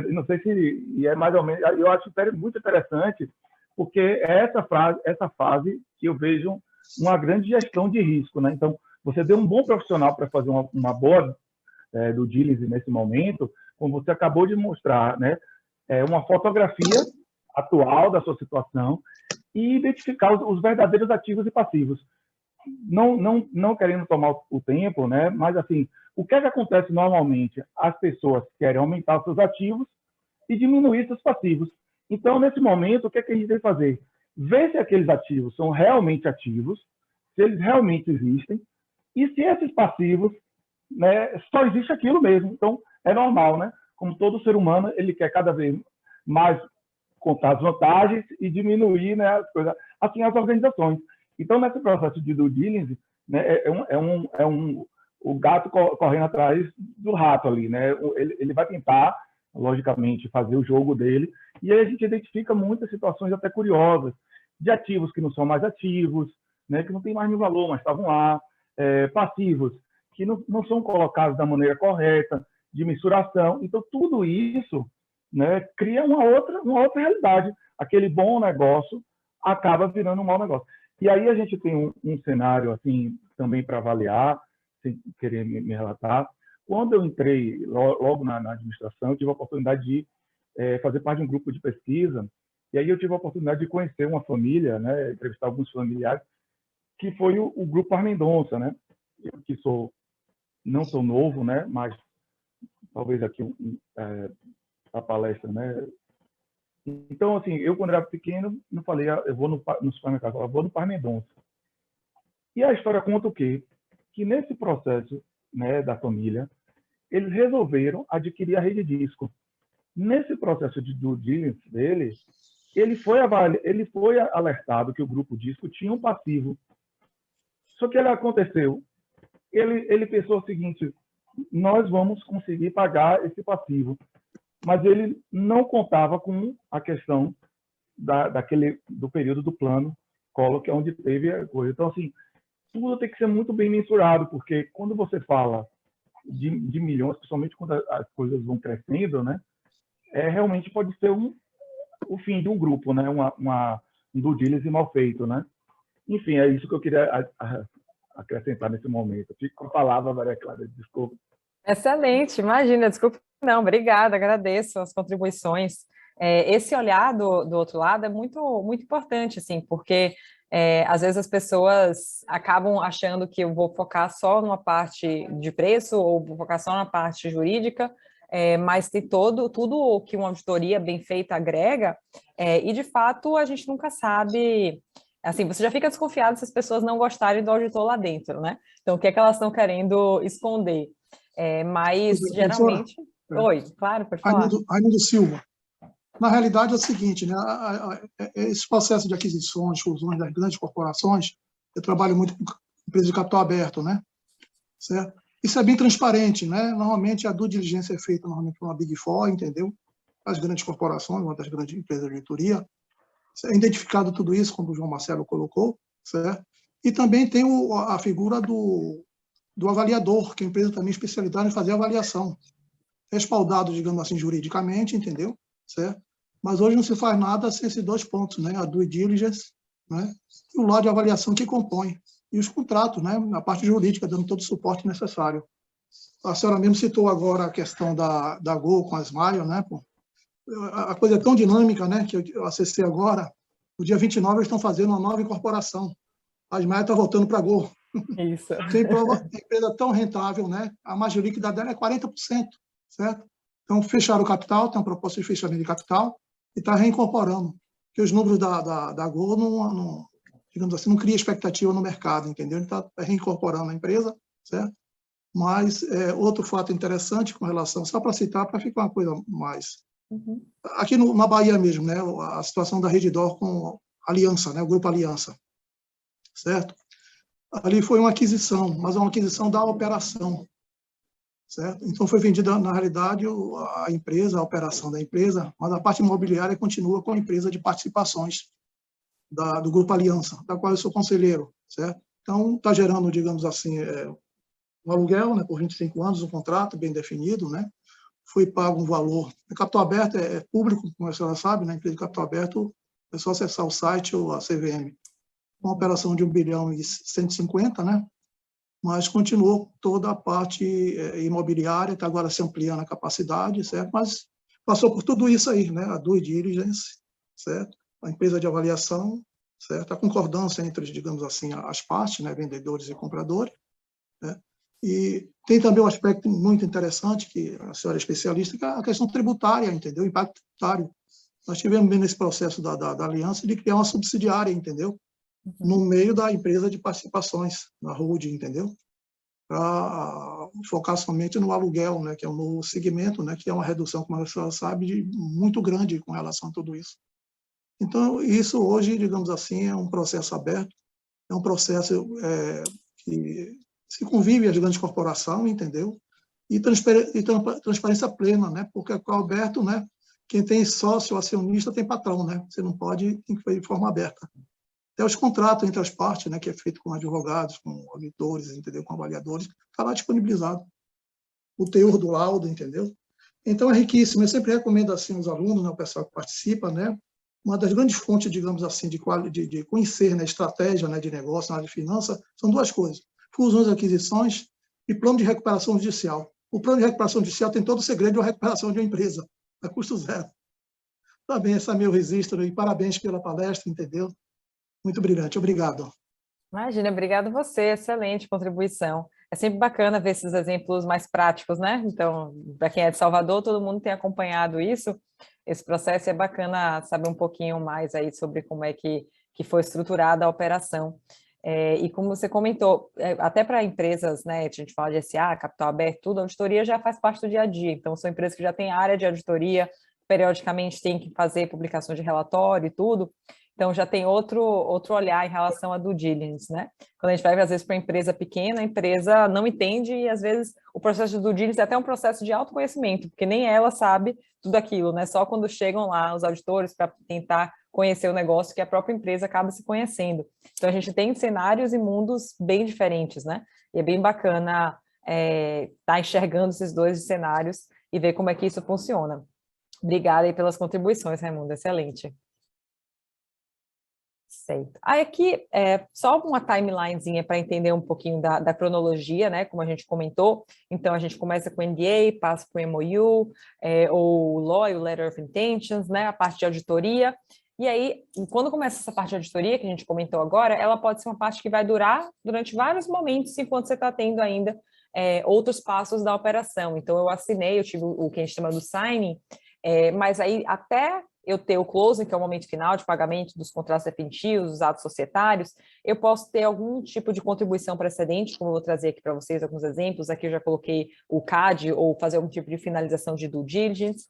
não sei se é mais ou menos, eu acho muito interessante, porque é essa fase que eu vejo uma grande gestão de risco, né? Então, você deu um bom profissional para fazer uma boa due diligence nesse momento, como você acabou de mostrar, né? Uma fotografia atual da sua situação e identificar os verdadeiros ativos e passivos. Não querendo tomar o tempo, né? Mas, assim, o que é que acontece normalmente? As pessoas querem aumentar seus ativos e diminuir seus passivos. Então, nesse momento, o que é que a gente tem que fazer? ver se aqueles ativos são realmente ativos, se eles realmente existem, e se esses passivos, né, só existe aquilo mesmo. Então, é normal, né? Como todo ser humano, ele quer cada vez mais contar as vantagens e diminuir, né, as coisas, assim, as organizações. Então, nesse processo de due diligence, né, o gato correndo atrás do rato ali, né? Ele vai tentar, logicamente, fazer o jogo dele, e aí a gente identifica muitas situações até curiosas, de ativos que não são mais ativos, né, que não tem mais nenhum valor, mas estavam lá, passivos que não são colocados da maneira correta, de mensuração. Então, tudo isso, né, cria uma outra realidade. Aquele bom negócio acaba virando um mau negócio. E aí a gente tem um cenário assim também para avaliar, sem querer me relatar. Quando eu entrei logo na administração, eu tive a oportunidade de fazer parte de um grupo de pesquisa, e aí eu tive a oportunidade de conhecer uma família, né, entrevistar alguns familiares, que foi o Grupo Parmendonça, né? Eu que não sou novo, né, mas talvez aqui a palestra, né? Então, assim, eu quando era pequeno, não falei, eu vou no supermercado, eu vou no Parmendonça. E a história conta o quê? Que nesse processo, né, da família, eles resolveram adquirir a Rede Disco. Nesse processo de due diligence dele, ele foi alertado que o Grupo Disco tinha um passivo. Só que ele aconteceu, ele pensou o seguinte: nós vamos conseguir pagar esse passivo, mas ele não contava com a questão do período do plano Collor, que é onde teve a coisa. Então, assim, tudo tem que ser muito bem mensurado, porque quando você fala de milhões, principalmente quando as coisas vão crescendo, né, realmente pode ser o fim de um grupo, né, um due diligence mal feito, né. Enfim, é isso que eu queria acrescentar nesse momento. Fico com a palavra, Maria Clara, desculpa. Excelente, imagina, desculpa, não, obrigada, agradeço as contribuições. Esse olhar do outro lado é muito, muito importante, assim, porque às vezes as pessoas acabam achando que eu vou focar só numa parte de preço ou vou focar só na parte jurídica, mas tem tudo o que uma auditoria bem feita agrega, e de fato a gente nunca sabe. Assim, você já fica desconfiado se as pessoas não gostarem do auditor lá dentro, né? Então, o que é que elas estão querendo esconder? Mas, geralmente... Oi, claro, pode falar. Raimundo Silva. Na realidade, é o seguinte, né? Esse processo de aquisições, fusões das grandes corporações, eu trabalho muito com empresas de capital aberto, né? Certo? Isso é bem transparente, né? Normalmente, a due diligência é feita normalmente por uma Big Four, entendeu? As grandes corporações, uma das grandes empresas de auditoria. É identificado tudo isso, como o João Marcelo colocou, certo? E também tem a figura do avaliador, que a empresa também é especializada em fazer avaliação. Respaldado, digamos assim, juridicamente, entendeu? Certo? Mas hoje não se faz nada sem esses dois pontos, né? A due diligence, né? E o lado de avaliação que compõe. E os contratos, né? A parte jurídica, dando todo o suporte necessário. A senhora mesmo citou agora a questão da Gol com a Smile, né? Pô? A coisa é tão dinâmica, né, que eu acessei agora. No dia 29, eles estão fazendo uma nova incorporação. A Smile está voltando para a Gol. Isso. Tem prova, a empresa tão rentável, né? A margem líquida dela é 40%, certo? Então, fecharam o capital, tem uma proposta de fechamento de capital e está reincorporando. Porque os números da Gol não, digamos assim, não cria expectativa no mercado, entendeu? Ele está reincorporando a empresa, certo? Mas outro fato interessante com relação, só para citar, para ficar uma coisa mais... Uhum. Aqui na Bahia mesmo, né, a situação da Redditor com a Aliança, né, o Grupo Aliança, certo? Ali foi uma aquisição, mas é uma aquisição da operação, certo? Então foi vendida, na realidade, a empresa, a operação da empresa, mas a parte imobiliária continua com a empresa de participações do Grupo Aliança, da qual eu sou conselheiro, certo? Então está gerando, digamos assim, um aluguel, né, por 25 anos, um contrato bem definido, né? Foi pago um valor. O capital aberto é público, como a senhora sabe, né? A empresa de capital aberto é só acessar o site ou a CVM. Uma operação de 1,150 bilhão, né? Mas continuou toda a parte imobiliária, está agora se ampliando a capacidade, certo? Mas passou por tudo isso aí, né? A due diligence, certo? A empresa de avaliação, certo? A concordância entre, digamos assim, as partes, né? Vendedores e compradores, né? E tem também um aspecto muito interessante, que a senhora é especialista, que é a questão tributária, entendeu? O impacto tributário. Nós tivemos bem nesse processo da aliança de criar uma subsidiária, entendeu? No meio da empresa de participações, na holding, entendeu? Para focar somente no aluguel, né, que é um novo segmento, né, que é uma redução, como a senhora sabe, muito grande com relação a tudo isso. Então, isso hoje, digamos assim, é um processo aberto, é um processo que se convive as grandes corporações, entendeu? E transparência plena, né? Porque com o aberto, né, quem tem sócio, acionista, tem patrão, né? Você não pode, tem que fazer de forma aberta. Até os contratos entre as partes, né, que é feito com advogados, com auditores, entendeu? Com avaliadores, está lá disponibilizado. O teor do laudo, entendeu? Então, é riquíssimo. Eu sempre recomendo assim aos alunos, né, o pessoal que participa, né? Uma das grandes fontes, digamos assim, de conhecer, né, estratégia, né, de negócio, na área de finanças, são duas coisas: fusões e aquisições e plano de recuperação judicial. O plano de recuperação judicial tem todo o segredo de uma recuperação de uma empresa, a custo zero. Tá bem, esse é meu registro e parabéns pela palestra, entendeu? Muito brilhante, obrigado. Imagina, obrigado você, excelente contribuição. É sempre bacana ver esses exemplos mais práticos, né? Então, para quem é de Salvador, todo mundo tem acompanhado isso, esse processo, é bacana saber um pouquinho mais aí sobre como é que foi estruturada a operação. E como você comentou, até para empresas, né, a gente fala de SA, capital aberto, tudo, a auditoria já faz parte do dia a dia, então são empresas que já têm área de auditoria, periodicamente tem que fazer publicação de relatório e tudo, então já tem outro olhar em relação a due diligence, né? Quando a gente vai, às vezes, para uma empresa pequena, a empresa não entende e, às vezes, o processo de due diligence é até um processo de autoconhecimento, porque nem ela sabe tudo aquilo, né? Só quando chegam lá os auditores para tentar conhecer o negócio que a própria empresa acaba se conhecendo. Então, a gente tem cenários e mundos bem diferentes, né? E é bem bacana estar enxergando esses dois cenários e ver como é que isso funciona. Obrigada aí pelas contribuições, Raimundo, excelente. Certo. Aí aqui, só uma timelinezinha para entender um pouquinho da cronologia, né, como a gente comentou. Então, a gente começa com o NDA, passa para o MOU, ou o LOI, o Letter of Intentions, né, a parte de auditoria. E aí, quando começa essa parte de auditoria, que a gente comentou agora, ela pode ser uma parte que vai durar durante vários momentos, enquanto você está tendo ainda outros passos da operação. Então, eu assinei, eu tive o que a gente chama do signing, mas aí até eu ter o closing, que é o momento final de pagamento dos contratos definitivos, dos atos societários, eu posso ter algum tipo de contribuição precedente, como eu vou trazer aqui para vocês alguns exemplos. Aqui eu já coloquei o CAD, ou fazer algum tipo de finalização de due diligence.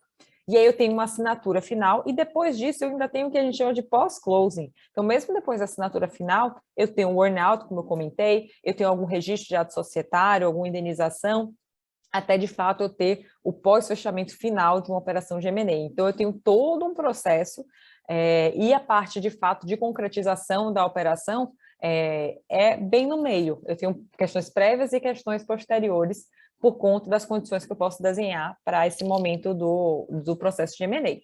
E aí eu tenho uma assinatura final, e depois disso eu ainda tenho o que a gente chama de pós-closing. Então, mesmo depois da assinatura final, eu tenho um earn-out, como eu comentei, eu tenho algum registro de ato societário, alguma indenização, até de fato eu ter o pós-fechamento final de uma operação de M&A. Então, eu tenho todo um processo e a parte de fato de concretização da operação é bem no meio. Eu tenho questões prévias e questões posteriores por conta das condições que eu posso desenhar para esse momento do processo de M&A.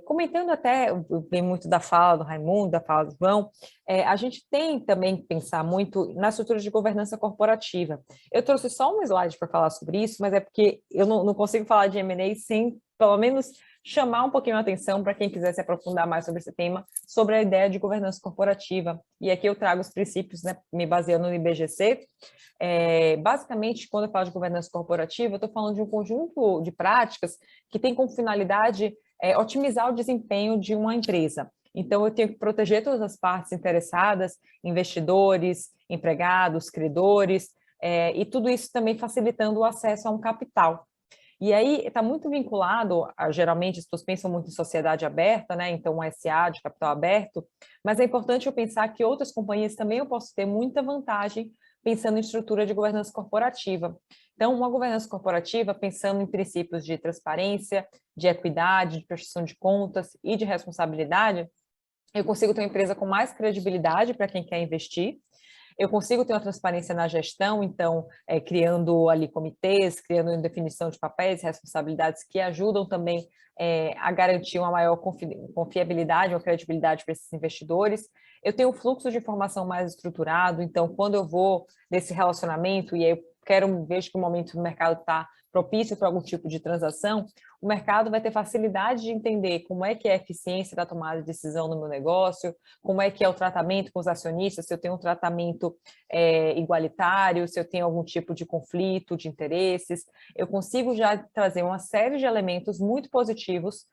Comentando até bem muito da fala do Raimundo, da fala do João, a gente tem também que pensar muito na estrutura de governança corporativa. Eu trouxe só um slide para falar sobre isso, mas é porque eu não consigo falar de M&A sem, pelo menos, chamar um pouquinho a atenção para quem quiser se aprofundar mais sobre esse tema, sobre a ideia de governança corporativa. E aqui eu trago os princípios, né, me baseando no IBGC. Basicamente, quando eu falo de governança corporativa, eu estou falando de um conjunto de práticas que tem como finalidade otimizar o desempenho de uma empresa. Então, eu tenho que proteger todas as partes interessadas, investidores, empregados, credores, e tudo isso também facilitando o acesso a um capital. E aí está muito vinculado, geralmente as pessoas pensam muito em sociedade aberta, né? Então um SA de capital aberto, mas é importante eu pensar que outras companhias também eu posso ter muita vantagem pensando em estrutura de governança corporativa. Então, uma governança corporativa pensando em princípios de transparência, de equidade, de prestação de contas e de responsabilidade, eu consigo ter uma empresa com mais credibilidade para quem quer investir. Eu consigo ter uma transparência na gestão, então, criando ali comitês, criando definição de papéis e responsabilidades que ajudam também a garantir uma maior confiabilidade, uma credibilidade para esses investidores. Eu tenho um fluxo de informação mais estruturado, então, quando eu vou nesse relacionamento e eu vejo que o momento do mercado está propício para algum tipo de transação, o mercado vai ter facilidade de entender como é que é a eficiência da tomada de decisão no meu negócio, como é que é o tratamento com os acionistas, se eu tenho um tratamento igualitário, se eu tenho algum tipo de conflito de interesses. Eu consigo já trazer uma série de elementos muito positivos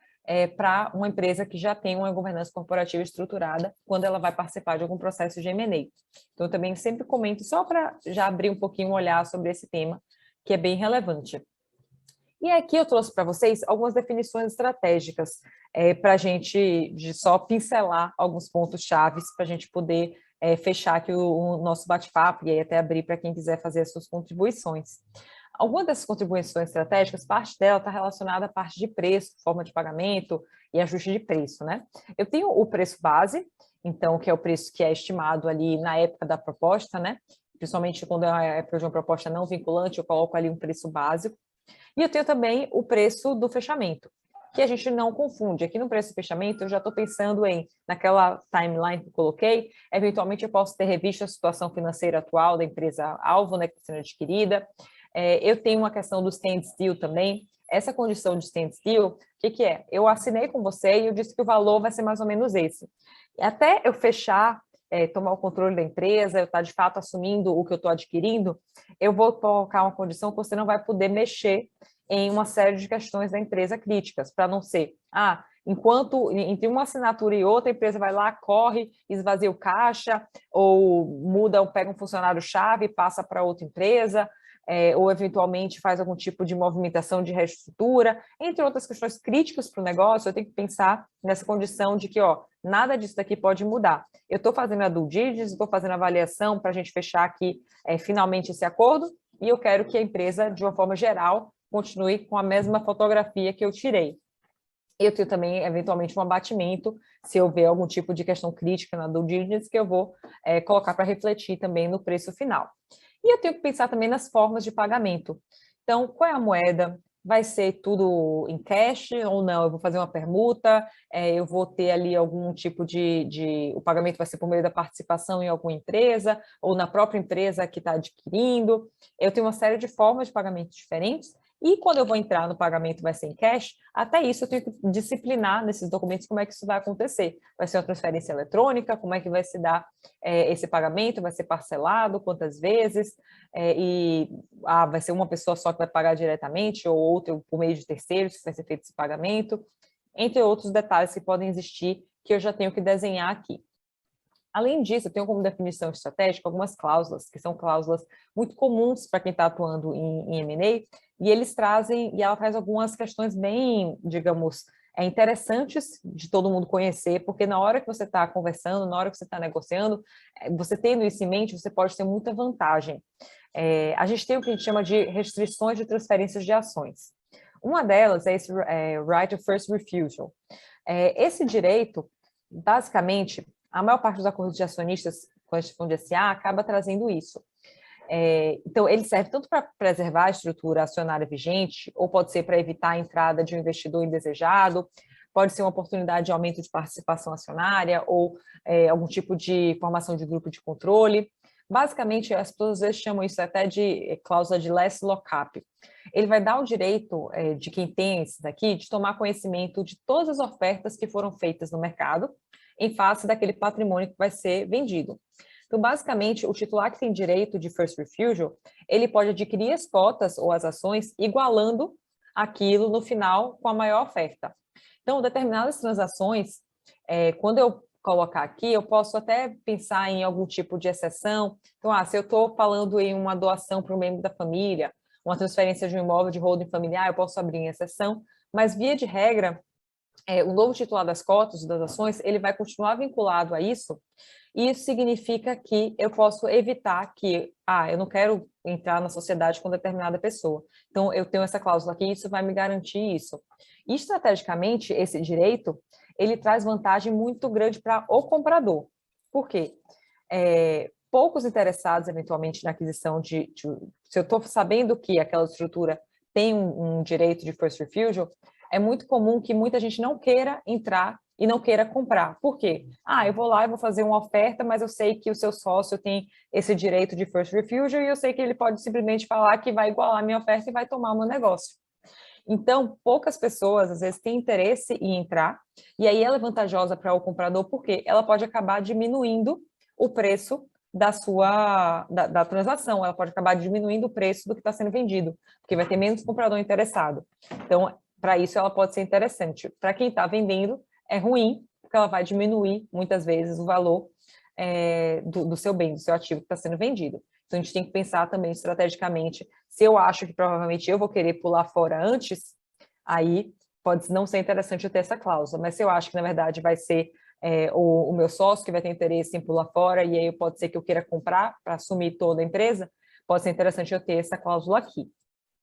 para uma empresa que já tem uma governança corporativa estruturada quando ela vai participar de algum processo de M&A. Então, eu também sempre comento, só para já abrir um pouquinho o olhar sobre esse tema, que é bem relevante. E aqui eu trouxe para vocês algumas definições estratégicas para a gente só pincelar alguns pontos chaves para a gente poder fechar aqui o nosso bate-papo e aí até abrir para quem quiser fazer as suas contribuições. Algumas dessas contribuições estratégicas, parte dela está relacionada à parte de preço, forma de pagamento e ajuste de preço, né? Eu tenho o preço base, então, que é o preço que é estimado ali na época da proposta, né? Principalmente quando é a época de uma proposta não vinculante, eu coloco ali um preço básico. E eu tenho também o preço do fechamento, que a gente não confunde. Aqui no preço do fechamento, eu já estou pensando naquela timeline que eu coloquei, eventualmente eu posso ter revisto a situação financeira atual da empresa-alvo, né, que está sendo adquirida. Eu tenho uma questão do standstill também. Essa condição de standstill, o que é? Eu assinei com você e eu disse que o valor vai ser mais ou menos esse. Até eu fechar, tomar o controle da empresa, eu estar de fato assumindo o que eu estou adquirindo, eu vou colocar uma condição que você não vai poder mexer em uma série de questões da empresa críticas, para não ser, enquanto entre uma assinatura e outra, a empresa vai lá, corre, esvazia o caixa, ou muda, ou pega um funcionário-chave e passa para outra empresa, ou eventualmente faz algum tipo de movimentação de reestrutura, entre outras questões críticas para o negócio, eu tenho que pensar nessa condição de que, nada disso daqui pode mudar. Eu estou fazendo a due diligence, estou fazendo a avaliação para a gente fechar aqui finalmente esse acordo, e eu quero que a empresa, de uma forma geral, continue com a mesma fotografia que eu tirei. Eu tenho também, eventualmente, um abatimento, se houver algum tipo de questão crítica na due diligence, que eu vou colocar para refletir também no preço final. E eu tenho que pensar também nas formas de pagamento. Então, qual é a moeda? Vai ser tudo em cash ou não? Eu vou fazer uma permuta, eu vou ter ali algum tipo o pagamento vai ser por meio da participação em alguma empresa, ou na própria empresa que está adquirindo. Eu tenho uma série de formas de pagamento diferentes, e quando eu vou entrar no pagamento vai ser em cash, até isso eu tenho que disciplinar nesses documentos como é que isso vai acontecer. Vai ser uma transferência eletrônica, como é que vai se dar esse pagamento, vai ser parcelado, quantas vezes, vai ser uma pessoa só que vai pagar diretamente, ou outra por meio de terceiros que vai ser feito esse pagamento, entre outros detalhes que podem existir que eu já tenho que desenhar aqui. Além disso, eu tenho como definição estratégica algumas cláusulas, que são cláusulas muito comuns para quem está atuando em M&A, e ela traz algumas questões bem, digamos, interessantes de todo mundo conhecer, porque na hora que você está conversando, na hora que você está negociando, você tendo isso em mente, você pode ter muita vantagem. A gente tem o que a gente chama de restrições de transferências de ações. Uma delas é esse right of first refusal. Esse direito, basicamente, a maior parte dos acordos de acionistas com a gestão de SA acaba trazendo isso. Então, ele serve tanto para preservar a estrutura acionária vigente, ou pode ser para evitar a entrada de um investidor indesejado, pode ser uma oportunidade de aumento de participação acionária, ou algum tipo de formação de grupo de controle. Basicamente, as pessoas às vezes chamam isso até de cláusula de last lockup. Ele vai dar o direito de quem tem esses aqui de tomar conhecimento de todas as ofertas que foram feitas no mercado, em face daquele patrimônio que vai ser vendido. Então, basicamente, o titular que tem direito de first refusal, ele pode adquirir as cotas ou as ações igualando aquilo no final com a maior oferta. Então, determinadas transações, quando eu colocar aqui, eu posso até pensar em algum tipo de exceção. Então, se eu estou falando em uma doação para um membro da família, uma transferência de um imóvel de holding familiar, eu posso abrir em exceção, mas, via de regra, o novo titular das cotas, das ações, ele vai continuar vinculado a isso, e isso significa que eu posso evitar que, eu não quero entrar na sociedade com determinada pessoa. Então, eu tenho essa cláusula aqui, isso vai me garantir isso. E, estrategicamente, esse direito, ele traz vantagem muito grande para o comprador. Por quê? Poucos interessados, eventualmente, na aquisição se eu estou sabendo que aquela estrutura tem um direito de first refusal, é muito comum que muita gente não queira entrar e não queira comprar. Por quê? Eu vou lá e vou fazer uma oferta, mas eu sei que o seu sócio tem esse direito de first refusal e eu sei que ele pode simplesmente falar que vai igualar a minha oferta e vai tomar o meu negócio. Então, poucas pessoas, às vezes, têm interesse em entrar, e aí ela é vantajosa para o comprador, porque ela pode acabar diminuindo o preço da transação, ela pode acabar diminuindo o preço do que está sendo vendido, porque vai ter menos comprador interessado. Então, para isso ela pode ser interessante. Para quem está vendendo, é ruim, porque ela vai diminuir, muitas vezes, o valor do seu bem, do seu ativo que está sendo vendido. Então, a gente tem que pensar também estrategicamente, se eu acho que provavelmente eu vou querer pular fora antes, aí pode não ser interessante eu ter essa cláusula, mas se eu acho que, na verdade, vai ser o meu sócio que vai ter interesse em pular fora, e aí pode ser que eu queira comprar para assumir toda a empresa, pode ser interessante eu ter essa cláusula aqui.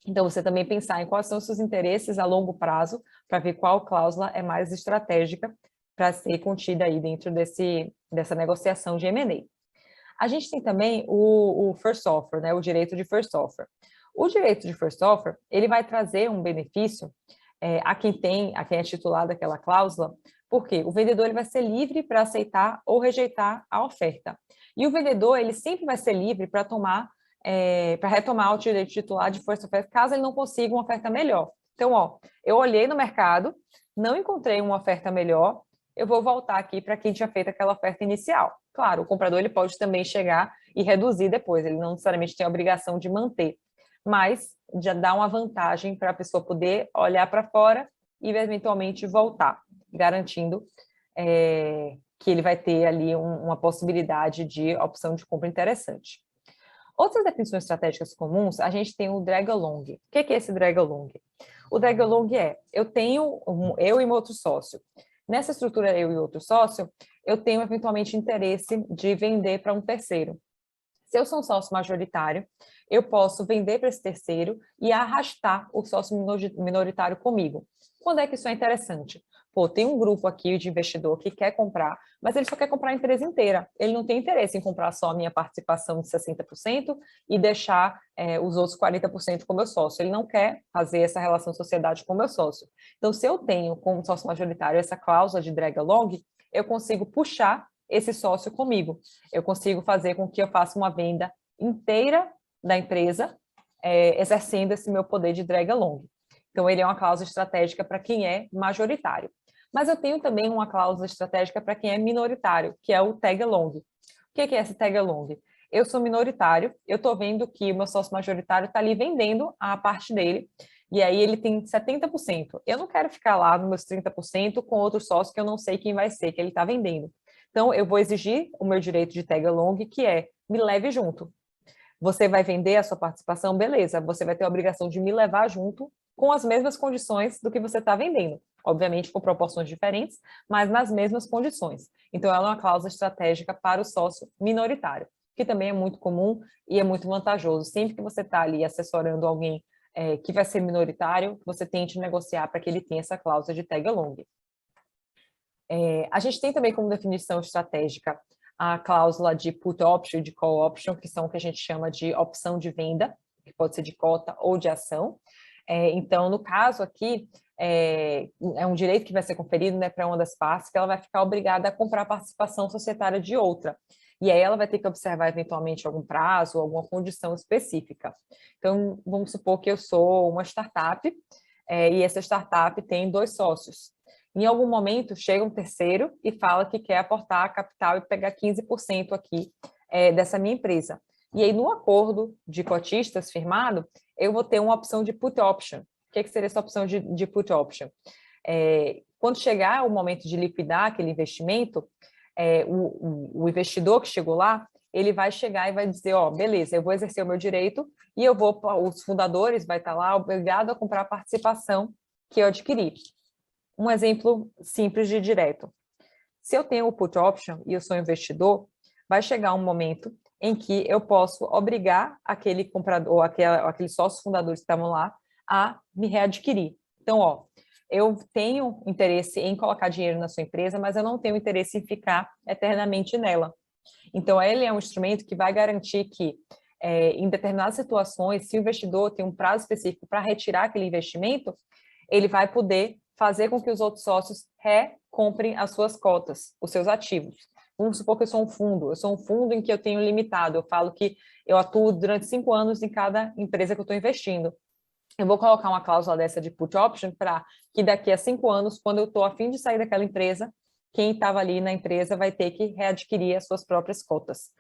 Então, você também pensar em quais são os seus interesses a longo prazo, para ver qual cláusula é mais estratégica para ser contida aí dentro dessa negociação de M&A. A gente tem também o first offer, né, o direito de first offer. O direito de first offer, ele vai trazer um benefício a quem é titular daquela cláusula, porque o vendedor ele vai ser livre para aceitar ou rejeitar a oferta. E o vendedor, ele sempre vai ser livre para retomar o direito titular de first offer, caso ele não consiga uma oferta melhor. Então, eu olhei no mercado, não encontrei uma oferta melhor, eu vou voltar aqui para quem tinha feito aquela oferta inicial. Claro, o comprador ele pode também chegar e reduzir depois, ele não necessariamente tem a obrigação de manter, mas já dá uma vantagem para a pessoa poder olhar para fora e eventualmente voltar, garantindo que ele vai ter ali uma possibilidade de opção de compra interessante. Outras definições estratégicas comuns, a gente tem o drag along. O que é esse drag along? O drag along eu e meu outro sócio. Nessa estrutura, eu e outro sócio, eu tenho eventualmente interesse de vender para um terceiro. Se eu sou um sócio majoritário, eu posso vender para esse terceiro e arrastar o sócio minoritário comigo. Quando é que isso é interessante? Pô, tem um grupo aqui de investidor que quer comprar, mas ele só quer comprar a empresa inteira. Ele não tem interesse em comprar só a minha participação de 60% e deixar os outros 40% com o meu sócio. Ele não quer fazer essa relação de sociedade com o meu sócio. Então, se eu tenho como sócio majoritário essa cláusula de drag along, eu consigo puxar esse sócio comigo. Eu consigo fazer com que eu faça uma venda inteira da empresa, exercendo esse meu poder de drag along. Então, ele é uma cláusula estratégica para quem é majoritário. Mas eu tenho também uma cláusula estratégica para quem é minoritário, que é o tag along. O que é esse tag along? Eu sou minoritário, eu estou vendo que o meu sócio majoritário está ali vendendo a parte dele, e aí ele tem 70%. Eu não quero ficar lá nos meus 30% com outro sócio que eu não sei quem vai ser, que ele está vendendo. Então, eu vou exigir o meu direito de tag along, que me leve junto. Você vai vender a sua participação? Beleza, você vai ter a obrigação de me levar junto com as mesmas condições do que você está vendendo. Obviamente, com proporções diferentes, mas nas mesmas condições. Então, ela é uma cláusula estratégica para o sócio minoritário, que também é muito comum e é muito vantajoso. Sempre que você está ali assessorando alguém que vai ser minoritário, você tente negociar para que ele tenha essa cláusula de tag along. A gente tem também como definição estratégica a cláusula de put option e de call option, que são o que a gente chama de opção de venda, que pode ser de cota ou de ação. Então, no caso aqui, é um direito que vai ser conferido, né, para uma das partes, que ela vai ficar obrigada a comprar a participação societária de outra. E aí ela vai ter que observar, eventualmente, algum prazo, alguma condição específica. Então, vamos supor que eu sou uma startup, e essa startup tem 2 sócios. Em algum momento, chega um terceiro e fala que quer aportar capital e pegar 15% aqui dessa minha empresa. E aí, no acordo de cotistas firmado, eu vou ter uma opção de put option. O que seria essa opção de put option? Quando chegar o momento de liquidar aquele investimento, o investidor que chegou lá, ele vai chegar e vai dizer, beleza, eu vou exercer o meu direito e os fundadores vai estar lá obrigado a comprar a participação que eu adquiri. Um exemplo simples de direto. Se eu tenho o put option e eu sou investidor, vai chegar um momento em que eu posso obrigar aquele comprador, aqueles sócios fundadores que estavam lá, a me readquirir. Então, eu tenho interesse em colocar dinheiro na sua empresa, mas eu não tenho interesse em ficar eternamente nela. Então, ele é um instrumento que vai garantir que, em determinadas situações, se o investidor tem um prazo específico para retirar aquele investimento, ele vai poder fazer com que os outros sócios recomprem as suas cotas, os seus ativos. Vamos supor que eu sou um fundo em que eu tenho limitado, eu falo que eu atuo durante 5 anos em cada empresa que eu estou investindo. Eu vou colocar uma cláusula dessa de put option para que daqui a 5 anos, quando eu estou a fim de sair daquela empresa, quem estava ali na empresa vai ter que readquirir as suas próprias cotas,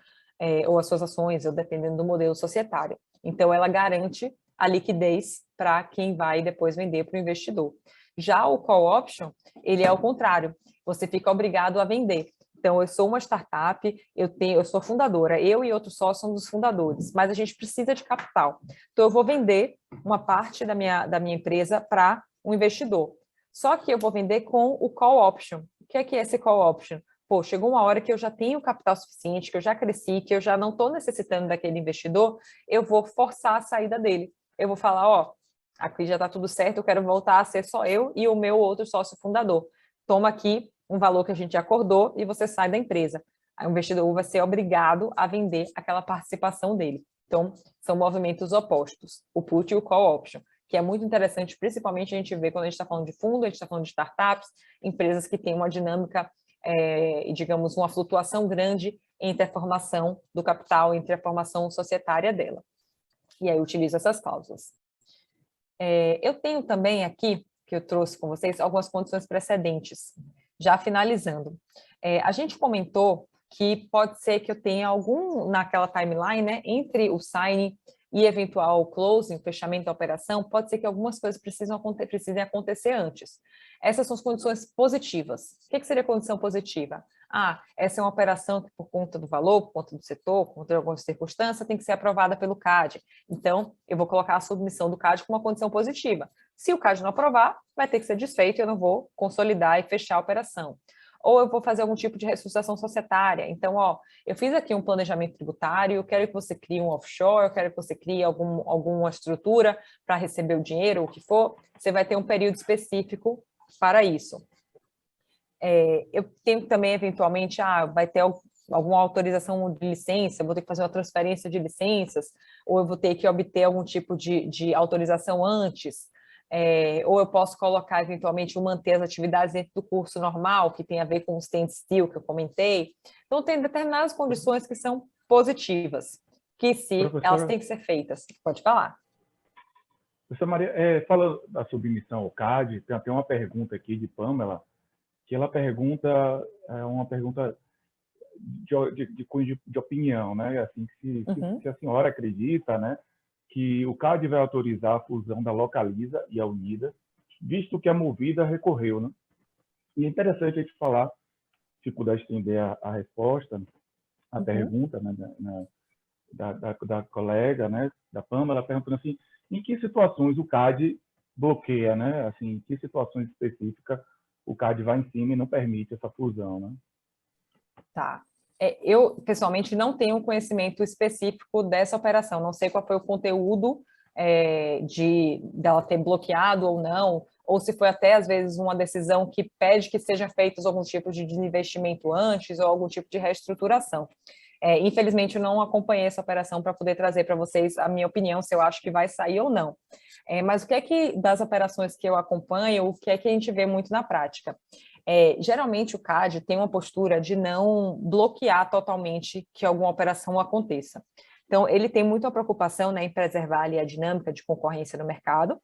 ou as suas ações, ou dependendo do modelo societário. Então, ela garante a liquidez para quem vai depois vender para o investidor. Já o call option, ele é o contrário, você fica obrigado a vender. Então, eu sou uma startup, eu sou fundadora, eu e outros sócios somos os fundadores, mas a gente precisa de capital. Então, eu vou vender uma parte da minha empresa para um investidor. Só que eu vou vender com o call option. O que é esse call option? Pô, chegou uma hora que eu já tenho capital suficiente, que eu já cresci, que eu já não estou necessitando daquele investidor, eu vou forçar a saída dele. Eu vou falar, ó, aqui já está tudo certo, eu quero voltar a ser só eu e o meu outro sócio fundador. Toma aqui um valor que a gente acordou e você sai da empresa. Aí o investidor vai ser obrigado a vender aquela participação dele. Então, são movimentos opostos, o put e o call option, que é muito interessante, principalmente a gente vê quando a gente está falando de fundo, a gente está falando de startups, empresas que têm uma dinâmica, digamos, uma flutuação grande entre a formação do capital, entre a formação societária dela. E aí eu utilizo essas cláusulas. Eu tenho também aqui, que eu trouxe com vocês, algumas condições precedentes. Já finalizando, a gente comentou que pode ser que eu tenha algum, naquela timeline, né, entre o signing e eventual closing, fechamento da operação, pode ser que algumas coisas precisem acontecer antes. Essas são as condições positivas. O que seria condição positiva? Essa é uma operação que, por conta do valor, por conta do setor, por conta de alguma circunstância, tem que ser aprovada pelo CAD. Então, eu vou colocar a submissão do CAD como uma condição positiva. Se o CAD não aprovar, vai ter que ser desfeito e eu não vou consolidar e fechar a operação. Ou eu vou fazer algum tipo de reestruturação societária. Então, eu fiz aqui um planejamento tributário, eu quero que você crie um offshore, eu quero que você crie alguma estrutura para receber o dinheiro, o que for. Você vai ter um período específico para isso. Eu tenho também, eventualmente, vai ter alguma autorização de licença, eu vou ter que fazer uma transferência de licenças, ou eu vou ter que obter algum tipo de autorização antes, ou eu posso colocar, eventualmente, manter as atividades dentro do curso normal, que tem a ver com o standstill que eu comentei. Então, tem determinadas condições que são positivas, que elas têm que ser feitas. Pode falar. Professora Maria, fala da submissão ao CAD, tem uma pergunta aqui de Pamela, que ela pergunta, uma pergunta de opinião, né? Assim, se a senhora acredita, né, que o CAD vai autorizar a fusão da Localiza e a Unida, visto que a Movida recorreu, né? E é interessante a gente falar, se puder estender a resposta, a pergunta, né, da colega, né, da Pamela, perguntando assim, em que situações o CAD bloqueia, né? Assim, em que situações específicas o CAD vai em cima e não permite essa fusão, né? Tá. Eu, pessoalmente, não tenho conhecimento específico dessa operação, não sei qual foi o conteúdo dela ter bloqueado ou não, ou se foi até, às vezes, uma decisão que pede que sejam feitos alguns tipos de investimento antes ou algum tipo de reestruturação. Infelizmente, eu não acompanhei essa operação para poder trazer para vocês a minha opinião, se eu acho que vai sair ou não. Mas o que é que, das operações que eu acompanho, o que é que a gente vê muito na prática? Geralmente o CAD tem uma postura de não bloquear totalmente que alguma operação aconteça. Então, ele tem muita preocupação, né, em preservar ali a dinâmica de concorrência no mercado.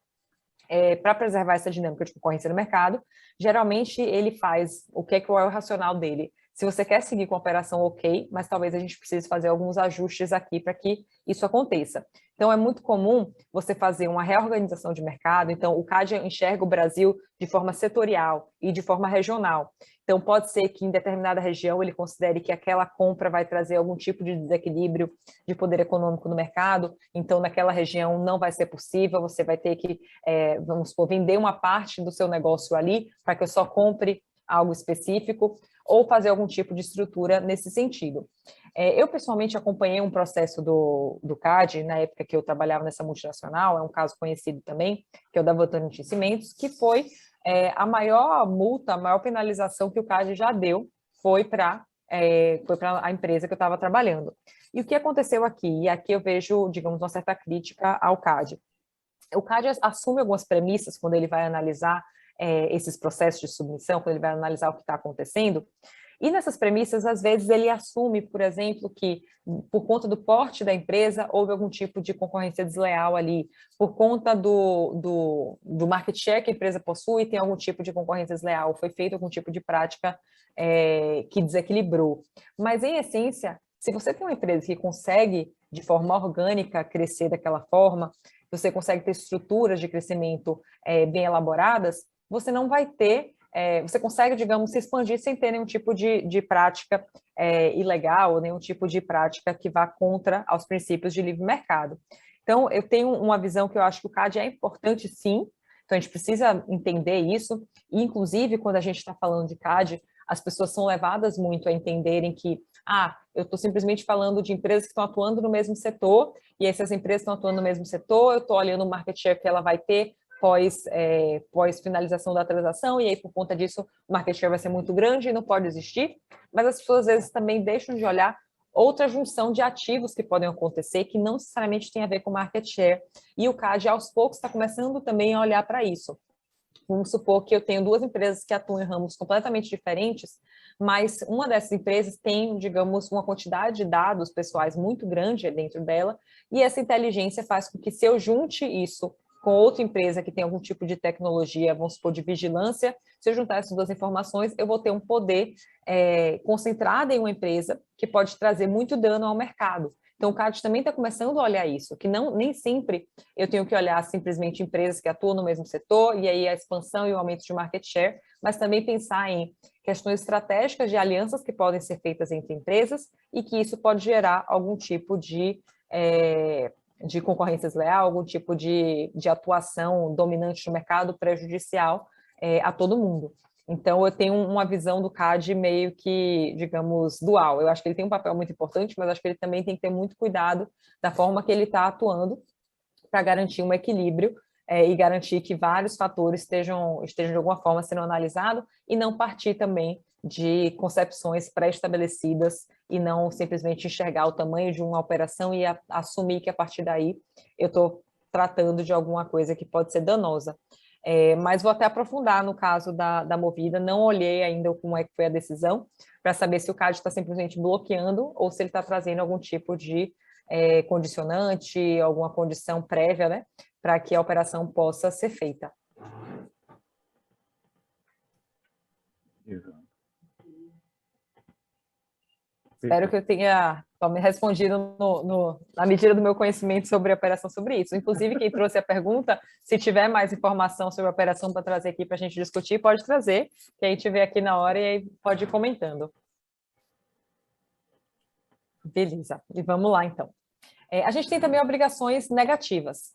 Para preservar essa dinâmica de concorrência no mercado, geralmente ele faz qual é o racional dele. Se você quer seguir com a operação, ok, mas talvez a gente precise fazer alguns ajustes aqui para que isso aconteça. Então, é muito comum você fazer uma reorganização de mercado. Então, o CAD enxerga o Brasil de forma setorial e de forma regional. Então, pode ser que em determinada região ele considere que aquela compra vai trazer algum tipo de desequilíbrio de poder econômico no mercado. Então, naquela região não vai ser possível, você vai ter que, vamos supor, vender uma parte do seu negócio ali para que eu só compre algo específico, ou fazer algum tipo de estrutura nesse sentido. Eu, pessoalmente, acompanhei um processo do CAD, na época que eu trabalhava nessa multinacional, é um caso conhecido também, que é o da Votorantim Cimentos, que foi a maior multa, a maior penalização que o CAD já deu, foi para a empresa que eu estava trabalhando. E o que aconteceu aqui? E aqui eu vejo, digamos, uma certa crítica ao CAD. O CAD assume algumas premissas quando ele vai analisar esses processos de submissão, quando ele vai analisar o que está acontecendo, e nessas premissas, às vezes, ele assume, por exemplo, que por conta do porte da empresa, houve algum tipo de concorrência desleal ali, por conta do market share que a empresa possui, tem algum tipo de concorrência desleal, foi feito algum tipo de prática que desequilibrou. Mas, em essência, se você tem uma empresa que consegue, de forma orgânica, crescer daquela forma, você consegue ter estruturas de crescimento bem elaboradas, você não vai ter, você consegue, digamos, se expandir sem ter nenhum tipo de prática ilegal, ou nenhum tipo de prática que vá contra aos princípios de livre mercado. Então, eu tenho uma visão que eu acho que o CAD é importante, sim. Então, a gente precisa entender isso. E, inclusive, quando a gente está falando de CAD, as pessoas são levadas muito a entenderem que, eu estou simplesmente falando de empresas que estão atuando no mesmo setor, e essas empresas estão atuando no mesmo setor, eu estou olhando o market share que ela vai ter pós finalização da transação, e aí, por conta disso, o market share vai ser muito grande e não pode existir. Mas as pessoas, às vezes, também deixam de olhar outra junção de ativos que podem acontecer, que não necessariamente tem a ver com market share. E o CAD, aos poucos, está começando também a olhar para isso. Vamos supor que eu tenho duas empresas que atuam em ramos completamente diferentes, mas uma dessas empresas tem, digamos, uma quantidade de dados pessoais muito grande dentro dela, e essa inteligência faz com que, se eu junte isso com outra empresa que tem algum tipo de tecnologia, vamos supor, de vigilância, se eu juntar essas duas informações, eu vou ter um poder concentrado em uma empresa que pode trazer muito dano ao mercado. Então, o CAD também está começando a olhar isso, que nem sempre eu tenho que olhar simplesmente empresas que atuam no mesmo setor, e aí a expansão e o aumento de market share, mas também pensar em questões estratégicas de alianças que podem ser feitas entre empresas e que isso pode gerar algum tipo de concorrência desleal, algum tipo de atuação dominante no mercado prejudicial a todo mundo. Então, eu tenho uma visão do CAD meio que, digamos, dual. Eu acho que ele tem um papel muito importante, mas acho que ele também tem que ter muito cuidado da forma que ele está atuando para garantir um equilíbrio e garantir que vários fatores estejam de alguma forma sendo analisados e não partir também de concepções pré-estabelecidas e não simplesmente enxergar o tamanho de uma operação e assumir que a partir daí eu estou tratando de alguma coisa que pode ser danosa. Mas vou até aprofundar no caso da Movida, não olhei ainda como é que foi a decisão, para saber se o CAD está simplesmente bloqueando ou se ele está trazendo algum tipo de condicionante, alguma condição prévia, né, para que a operação possa ser feita. Exato. Espero que eu tenha me respondido na medida do meu conhecimento sobre a operação sobre isso. Inclusive, quem trouxe a pergunta, se tiver mais informação sobre a operação para trazer aqui para a gente discutir, pode trazer, que a gente vê aqui na hora e aí pode ir comentando. Beleza, e vamos lá, então. A gente tem também obrigações negativas.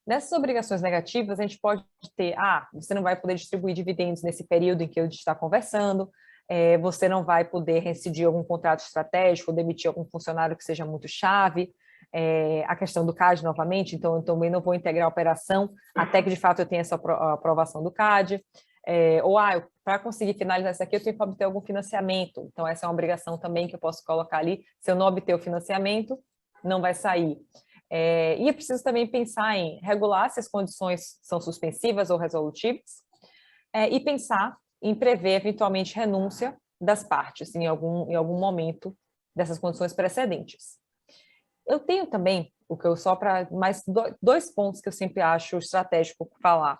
Nessas obrigações negativas, a gente pode ter, você não vai poder distribuir dividendos nesse período em que a gente está conversando, você não vai poder rescindir algum contrato estratégico, ou demitir algum funcionário que seja muito chave, a questão do CAD novamente, então eu também não vou integrar a operação até que de fato eu tenha essa aprovação do CAD, para conseguir finalizar isso aqui eu tenho que obter algum financiamento, então essa é uma obrigação também que eu posso colocar ali, se eu não obter o financiamento, não vai sair. E é preciso também pensar em regular se as condições são suspensivas ou resolutivas, e pensar em prever, eventualmente, renúncia das partes em algum momento dessas condições precedentes. Eu tenho também, só para mais dois pontos que eu sempre acho estratégico falar.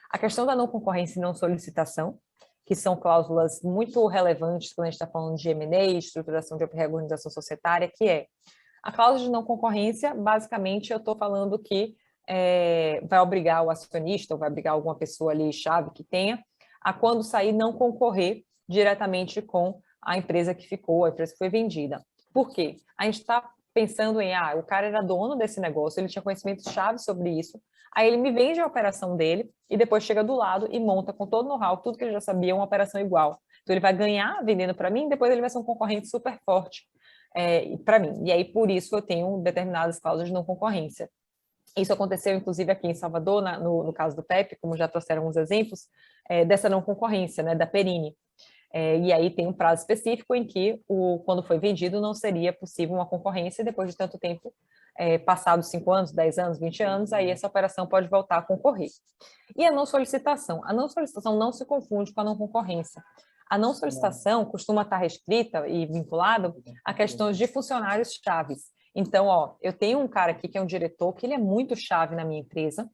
A questão da não concorrência e não solicitação, que são cláusulas muito relevantes quando a gente está falando de M&A, estruturação de reorganização societária, que é a cláusula de não concorrência, basicamente, eu estou falando que vai obrigar o acionista, ou vai obrigar alguma pessoa ali, chave que tenha, a quando sair não concorrer diretamente com a empresa que ficou, a empresa que foi vendida. Por quê? A gente está pensando em, o cara era dono desse negócio, ele tinha conhecimento-chave sobre isso, aí ele me vende a operação dele e depois chega do lado e monta com todo o know-how, tudo que ele já sabia, uma operação igual. Então ele vai ganhar vendendo para mim, depois ele vai ser um concorrente super forte para mim. E aí, por isso, eu tenho determinadas cláusulas de não concorrência. Isso aconteceu, inclusive, aqui em Salvador, no caso do PEP, como já trouxeram alguns exemplos, dessa não concorrência, né, da Perini. E aí tem um prazo específico em que, quando foi vendido, não seria possível uma concorrência, e depois de tanto tempo, passados 5 anos, 10 anos, 20 anos, aí essa operação pode voltar a concorrer. E a não solicitação? A não solicitação não se confunde com a não concorrência. A não solicitação costuma estar restrita e vinculada a questões de funcionários chaves. Então, eu tenho um cara aqui que é um diretor, que ele é muito chave na minha empresa,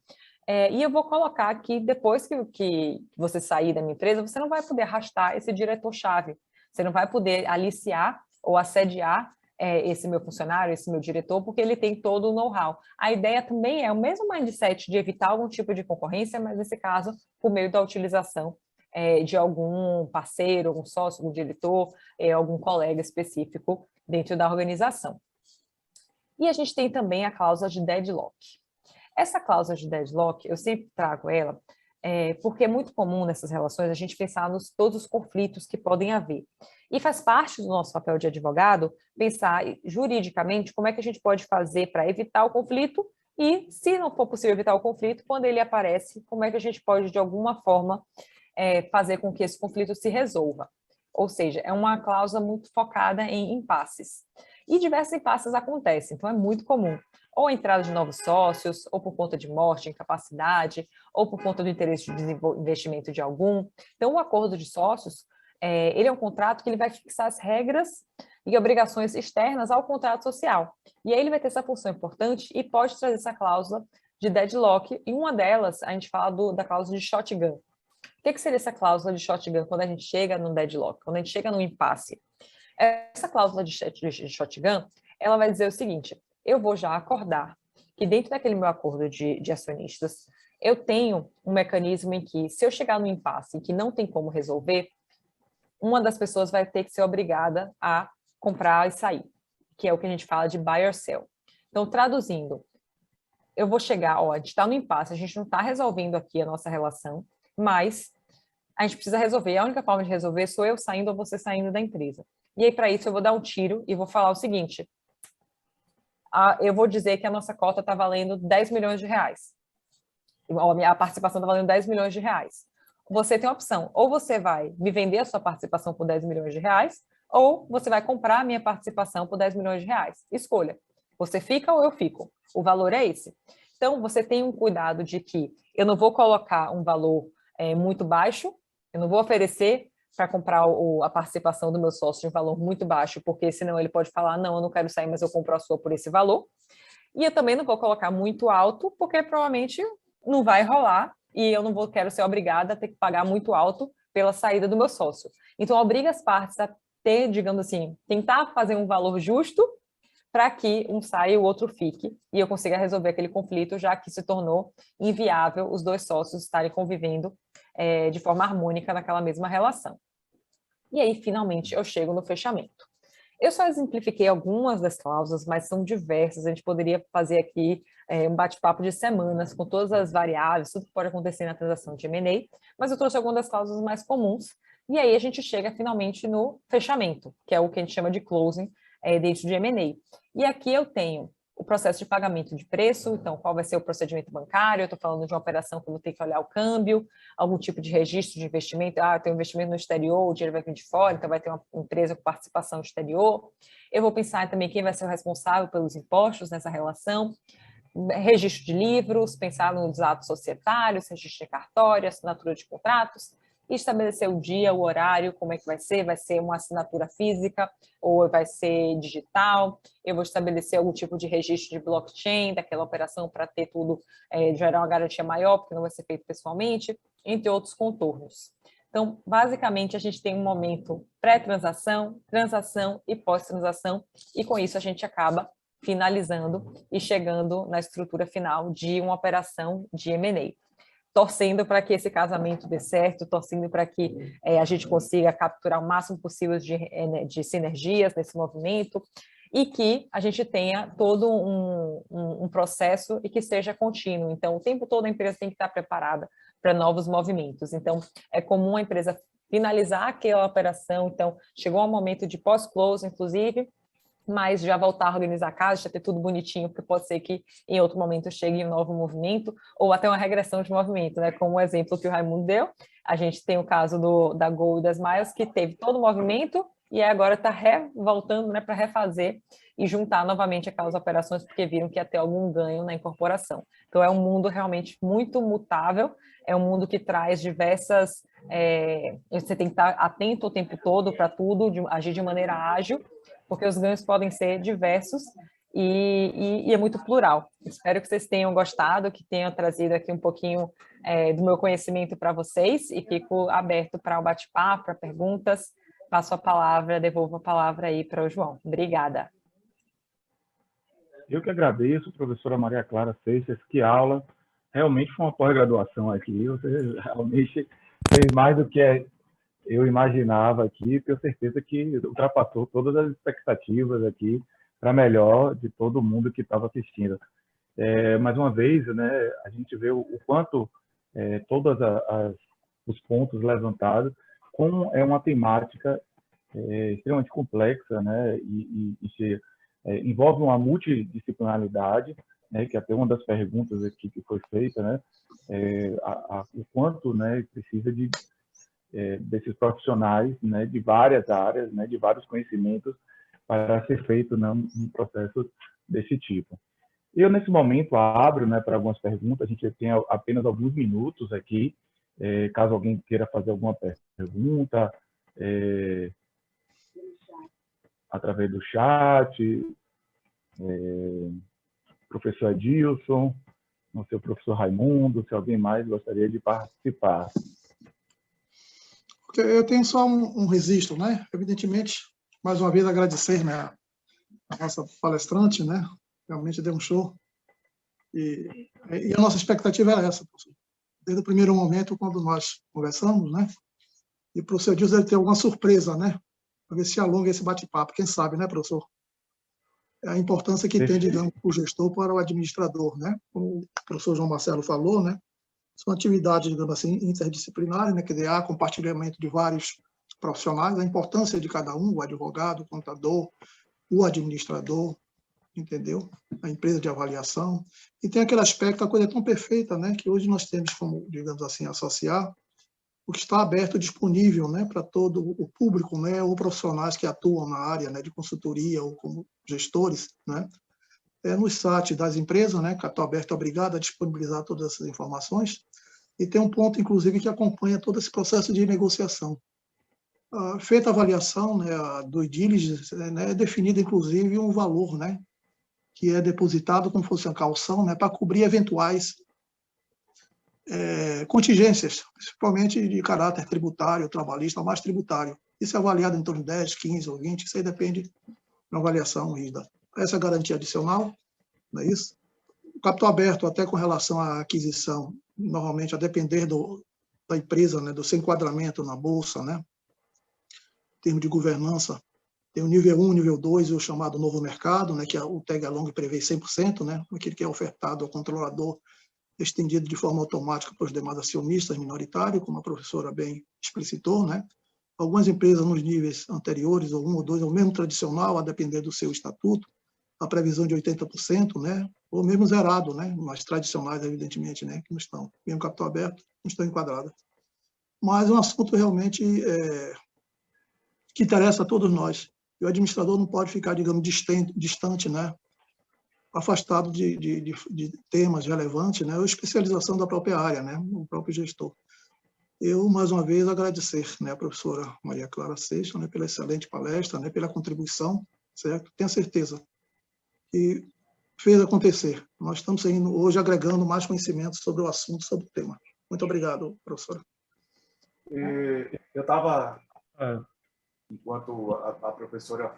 e eu vou colocar que depois que você sair da minha empresa, você não vai poder arrastar esse diretor-chave, você não vai poder aliciar ou assediar esse meu funcionário, esse meu diretor, porque ele tem todo o know-how. A ideia também é o mesmo mindset de evitar algum tipo de concorrência, mas nesse caso, por meio da utilização de algum parceiro, algum sócio, algum diretor, algum colega específico dentro da organização. E a gente tem também a cláusula de deadlock. Essa cláusula de deadlock, eu sempre trago ela, porque é muito comum nessas relações a gente pensar nos todos os conflitos que podem haver. E faz parte do nosso papel de advogado pensar juridicamente como é que a gente pode fazer para evitar o conflito e, se não for possível evitar o conflito, quando ele aparece, como é que a gente pode, de alguma forma, fazer com que esse conflito se resolva. Ou seja, é uma cláusula muito focada em impasses. E diversos impasses acontecem, então é muito comum. Ou a entrada de novos sócios, ou por conta de morte, incapacidade, ou por conta do interesse de investimento de algum. Então, o acordo de sócios, ele é um contrato que ele vai fixar as regras e obrigações externas ao contrato social. E aí ele vai ter essa função importante e pode trazer essa cláusula de deadlock. E uma delas, a gente fala da cláusula de shotgun. O que seria essa cláusula de shotgun quando a gente chega no deadlock, quando a gente chega no impasse? Essa cláusula de shotgun, ela vai dizer o seguinte: eu vou já acordar que dentro daquele meu acordo de acionistas, eu tenho um mecanismo em que, se eu chegar no impasse em que não tem como resolver, uma das pessoas vai ter que ser obrigada a comprar e sair, que é o que a gente fala de buy or sell. Então, traduzindo, eu vou chegar, a gente está no impasse, a gente não está resolvendo aqui a nossa relação, mas a gente precisa resolver. A única forma de resolver sou eu saindo ou você saindo da empresa. E aí, para isso, eu vou dar um tiro e vou falar o seguinte: eu vou dizer que a nossa cota está valendo 10 milhões de reais. A participação está valendo 10 milhões de reais. Você tem a opção: ou você vai me vender a sua participação por 10 milhões de reais, ou você vai comprar a minha participação por 10 milhões de reais. Escolha. Você fica ou eu fico? O valor é esse. Então, você tem um cuidado de que eu não vou colocar um valor muito baixo, eu não vou oferecer para comprar a participação do meu sócio de um valor muito baixo, porque senão ele pode falar: não, eu não quero sair, mas eu compro a sua por esse valor. E eu também não vou colocar muito alto, porque provavelmente não vai rolar e eu não quero ser obrigada a ter que pagar muito alto pela saída do meu sócio. Então, obriga as partes a ter, digamos assim, tentar fazer um valor justo para que um saia e o outro fique, e eu consiga resolver aquele conflito, já que se tornou inviável os dois sócios estarem convivendo de forma harmônica naquela mesma relação. E aí, finalmente, eu chego no fechamento. Eu só exemplifiquei algumas das cláusulas, mas são diversas. A gente poderia fazer aqui um bate-papo de semanas com todas as variáveis, tudo que pode acontecer na transação de M&A, mas eu trouxe algumas das cláusulas mais comuns, e aí a gente chega finalmente no fechamento, que é o que a gente chama de closing dentro de M&A. E aqui eu tenho o processo de pagamento de preço, então qual vai ser o procedimento bancário, eu estou falando de uma operação que eu vou ter que olhar o câmbio, algum tipo de registro de investimento, eu tenho investimento no exterior, o dinheiro vai vir de fora, então vai ter uma empresa com participação exterior. Eu vou pensar também quem vai ser o responsável pelos impostos nessa relação, registro de livros, pensar nos atos societários, registro de cartório, assinatura de contratos, e estabelecer o dia, o horário, como é que vai ser uma assinatura física ou vai ser digital, eu vou estabelecer algum tipo de registro de blockchain daquela operação para ter tudo, gerar uma garantia maior, porque não vai ser feito pessoalmente, entre outros contornos. Então, basicamente, a gente tem um momento pré-transação, transação e pós-transação, e com isso a gente acaba finalizando e chegando na estrutura final de uma operação de M&A. Torcendo para que esse casamento dê certo, torcendo para que a gente consiga capturar o máximo possível de sinergias nesse movimento e que a gente tenha todo um processo e que seja contínuo. Então, o tempo todo a empresa tem que estar preparada para novos movimentos. Então, é comum a empresa finalizar aquela operação, então, chegou um momento de pós-close, inclusive, mas já voltar a organizar a casa, já ter tudo bonitinho, porque pode ser que em outro momento chegue um novo movimento, ou até uma regressão de movimento, né? Como o exemplo que o Raimundo deu, a gente tem o caso da Gol e das Miles, que teve todo o movimento e agora está voltando, né, para refazer e juntar novamente aquelas operações, porque viram que ia ter algum ganho na incorporação. Então, é um mundo realmente muito mutável, é um mundo que traz diversas... você tem que estar atento o tempo todo para tudo, agir de maneira ágil, porque os ganhos podem ser diversos e é muito plural. Espero que vocês tenham gostado, que tenham trazido aqui um pouquinho do meu conhecimento para vocês e fico aberto para o bate-papo, para perguntas. Passo a palavra, devolvo a palavra aí para o João. Obrigada. Eu que agradeço, professora Maria Clara Seixas, que aula. Realmente foi uma pós-graduação aqui. Você realmente fez mais do que eu imaginava aqui. Tenho certeza que ultrapassou todas as expectativas aqui para melhor de todo mundo que estava assistindo. Mais uma vez, né, a gente vê o quanto todos os pontos levantados, como é uma temática extremamente complexa, né, e envolve uma multidisciplinaridade, né, que até uma das perguntas aqui que foi feita, né, o quanto, né, precisa desses profissionais, né, de várias áreas, né, de vários conhecimentos para ser feito, né, um processo desse tipo. Eu, nesse momento, abro, né, para algumas perguntas. A gente tem apenas alguns minutos aqui, caso alguém queira fazer alguma pergunta, através do chat, professor Edilson, não sei, o professor Raimundo, se alguém mais gostaria de participar. Eu tenho só um registro, né? Evidentemente, mais uma vez agradecer, né, a nossa palestrante, né? Realmente deu um show. E a nossa expectativa era essa, professor. Desde o primeiro momento, quando nós conversamos, né? E o professor Edilson deve ter alguma surpresa, né? Para ver se alonga esse bate-papo. Quem sabe, né, professor? A importância que tem, digamos, o gestor para o administrador, né? Como o professor João Marcelo falou, né? São atividades, digamos assim, interdisciplinares, né? Quer dizer, há compartilhamento de vários profissionais, a importância de cada um, o advogado, o contador, o administrador, entendeu? A empresa de avaliação. E tem aquele aspecto, a coisa é tão perfeita, né? Que hoje nós temos como, digamos assim, associar o que está aberto, disponível, né? Para todo o público, né? Ou profissionais que atuam na área, né? De consultoria ou como gestores, né? No site das empresas, né? Capital Aberto é obrigado a disponibilizar todas essas informações. E tem um ponto, inclusive, que acompanha todo esse processo de negociação. Feita a avaliação, né, do diligence, né, é definido, inclusive, um valor, né, que é depositado como fosse uma calção, né, para cobrir eventuais contingências, principalmente de caráter tributário, trabalhista, ou mais tributário. Isso é avaliado em torno de 10, 15 ou 20, isso aí depende de uma avaliação rígida. Essa é a garantia adicional, não é isso? O capital aberto, até com relação à aquisição, normalmente, a depender da empresa, né, do seu enquadramento na Bolsa, né, em termos de governança, tem o nível 1, nível 2 e o chamado novo mercado, né, que o tag-along prevê 100%, né, aquele que é ofertado ao controlador, estendido de forma automática para os demais acionistas minoritários, como a professora bem explicitou, né. Algumas empresas nos níveis anteriores, ou 1 ou 2, ou mesmo tradicional, a depender do seu estatuto, a previsão de 80%, né, ou mesmo zerado, né, mas tradicionais, evidentemente, né, que não estão, mesmo capital aberto, não estão enquadradas. Mas é um assunto realmente que interessa a todos nós. E o administrador não pode ficar, digamos, distante, né, afastado de temas relevantes, né, ou especialização da própria área, né, o próprio gestor. Eu, mais uma vez, agradecer, né, a professora Maria Clara Seixas, né, pela excelente palestra, né, pela contribuição, certo? Tenho certeza que fez acontecer. Nós estamos saindo hoje agregando mais conhecimento sobre o assunto, sobre o tema. Muito obrigado, professora. Eu estava, enquanto a professora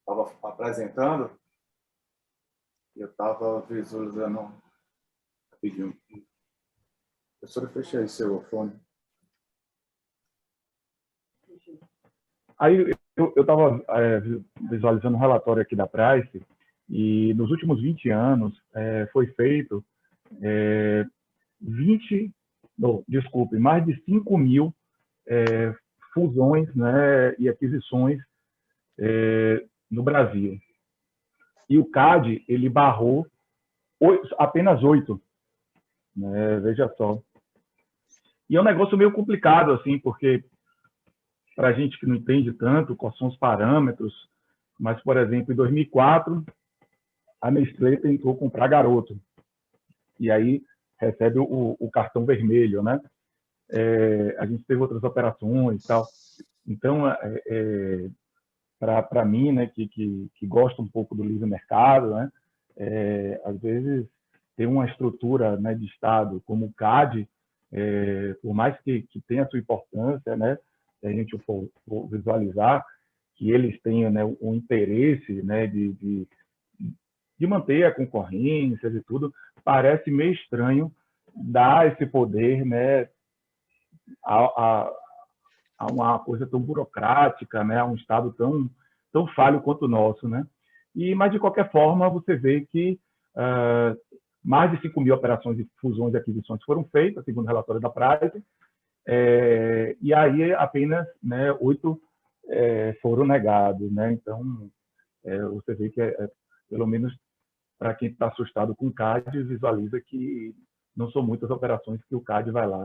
estava apresentando, eu estava visualizando rapidinho. Professora, fecha aí seu fone. Aí eu estava visualizando um relatório aqui da Price, e nos últimos 20 anos foi feito mais de 5 mil fusões, né, e aquisições no Brasil. E o CAD, ele barrou apenas 8, né, veja só. E é um negócio meio complicado, assim, porque para a gente que não entende tanto quais são os parâmetros, mas, por exemplo, em 2004, a Nestlé tentou comprar Garoto, e aí recebe o cartão vermelho, né? A gente teve outras operações e tal. Então, para mim, né, que gosta um pouco do livre mercado, né, às vezes ter uma estrutura, né, de Estado como o CAD, por mais que tenha a sua importância, né, se a gente for visualizar que eles tenham, né, um interesse, né, de de manter a concorrência e tudo. Parece meio estranho dar esse poder, né, a uma coisa tão burocrática, né, a um Estado tão falho quanto o nosso, né? Mas, de qualquer forma, você vê que mais de 5.000 operações de fusões e aquisições foram feitas, segundo o relatório da Price, e aí apenas, né, 8 foram negados, né? Então, você vê que, pelo menos para quem está assustado com o CAD, visualiza que não são muitas operações que o CAD vai lá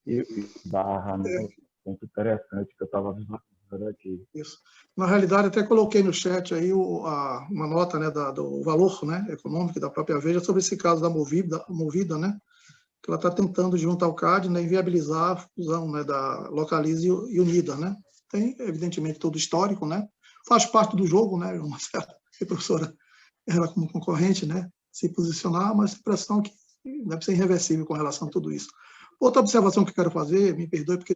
e barra, né? Ponto interessante que eu estava visualizando aqui. Isso. Na realidade, até coloquei no chat aí uma nota, né, do valor, né, econômico da própria Veja sobre esse caso da Movida, né, que ela está tentando, junto ao CAD, né, inviabilizar a fusão, né, da Localize e Unida, né. Tem, evidentemente, todo o histórico, né, faz parte do jogo, né, uma certa professora, ela como concorrente, né, se posicionar, mas a impressão que deve ser irreversível com relação a tudo isso. Outra observação que eu quero fazer, me perdoe, porque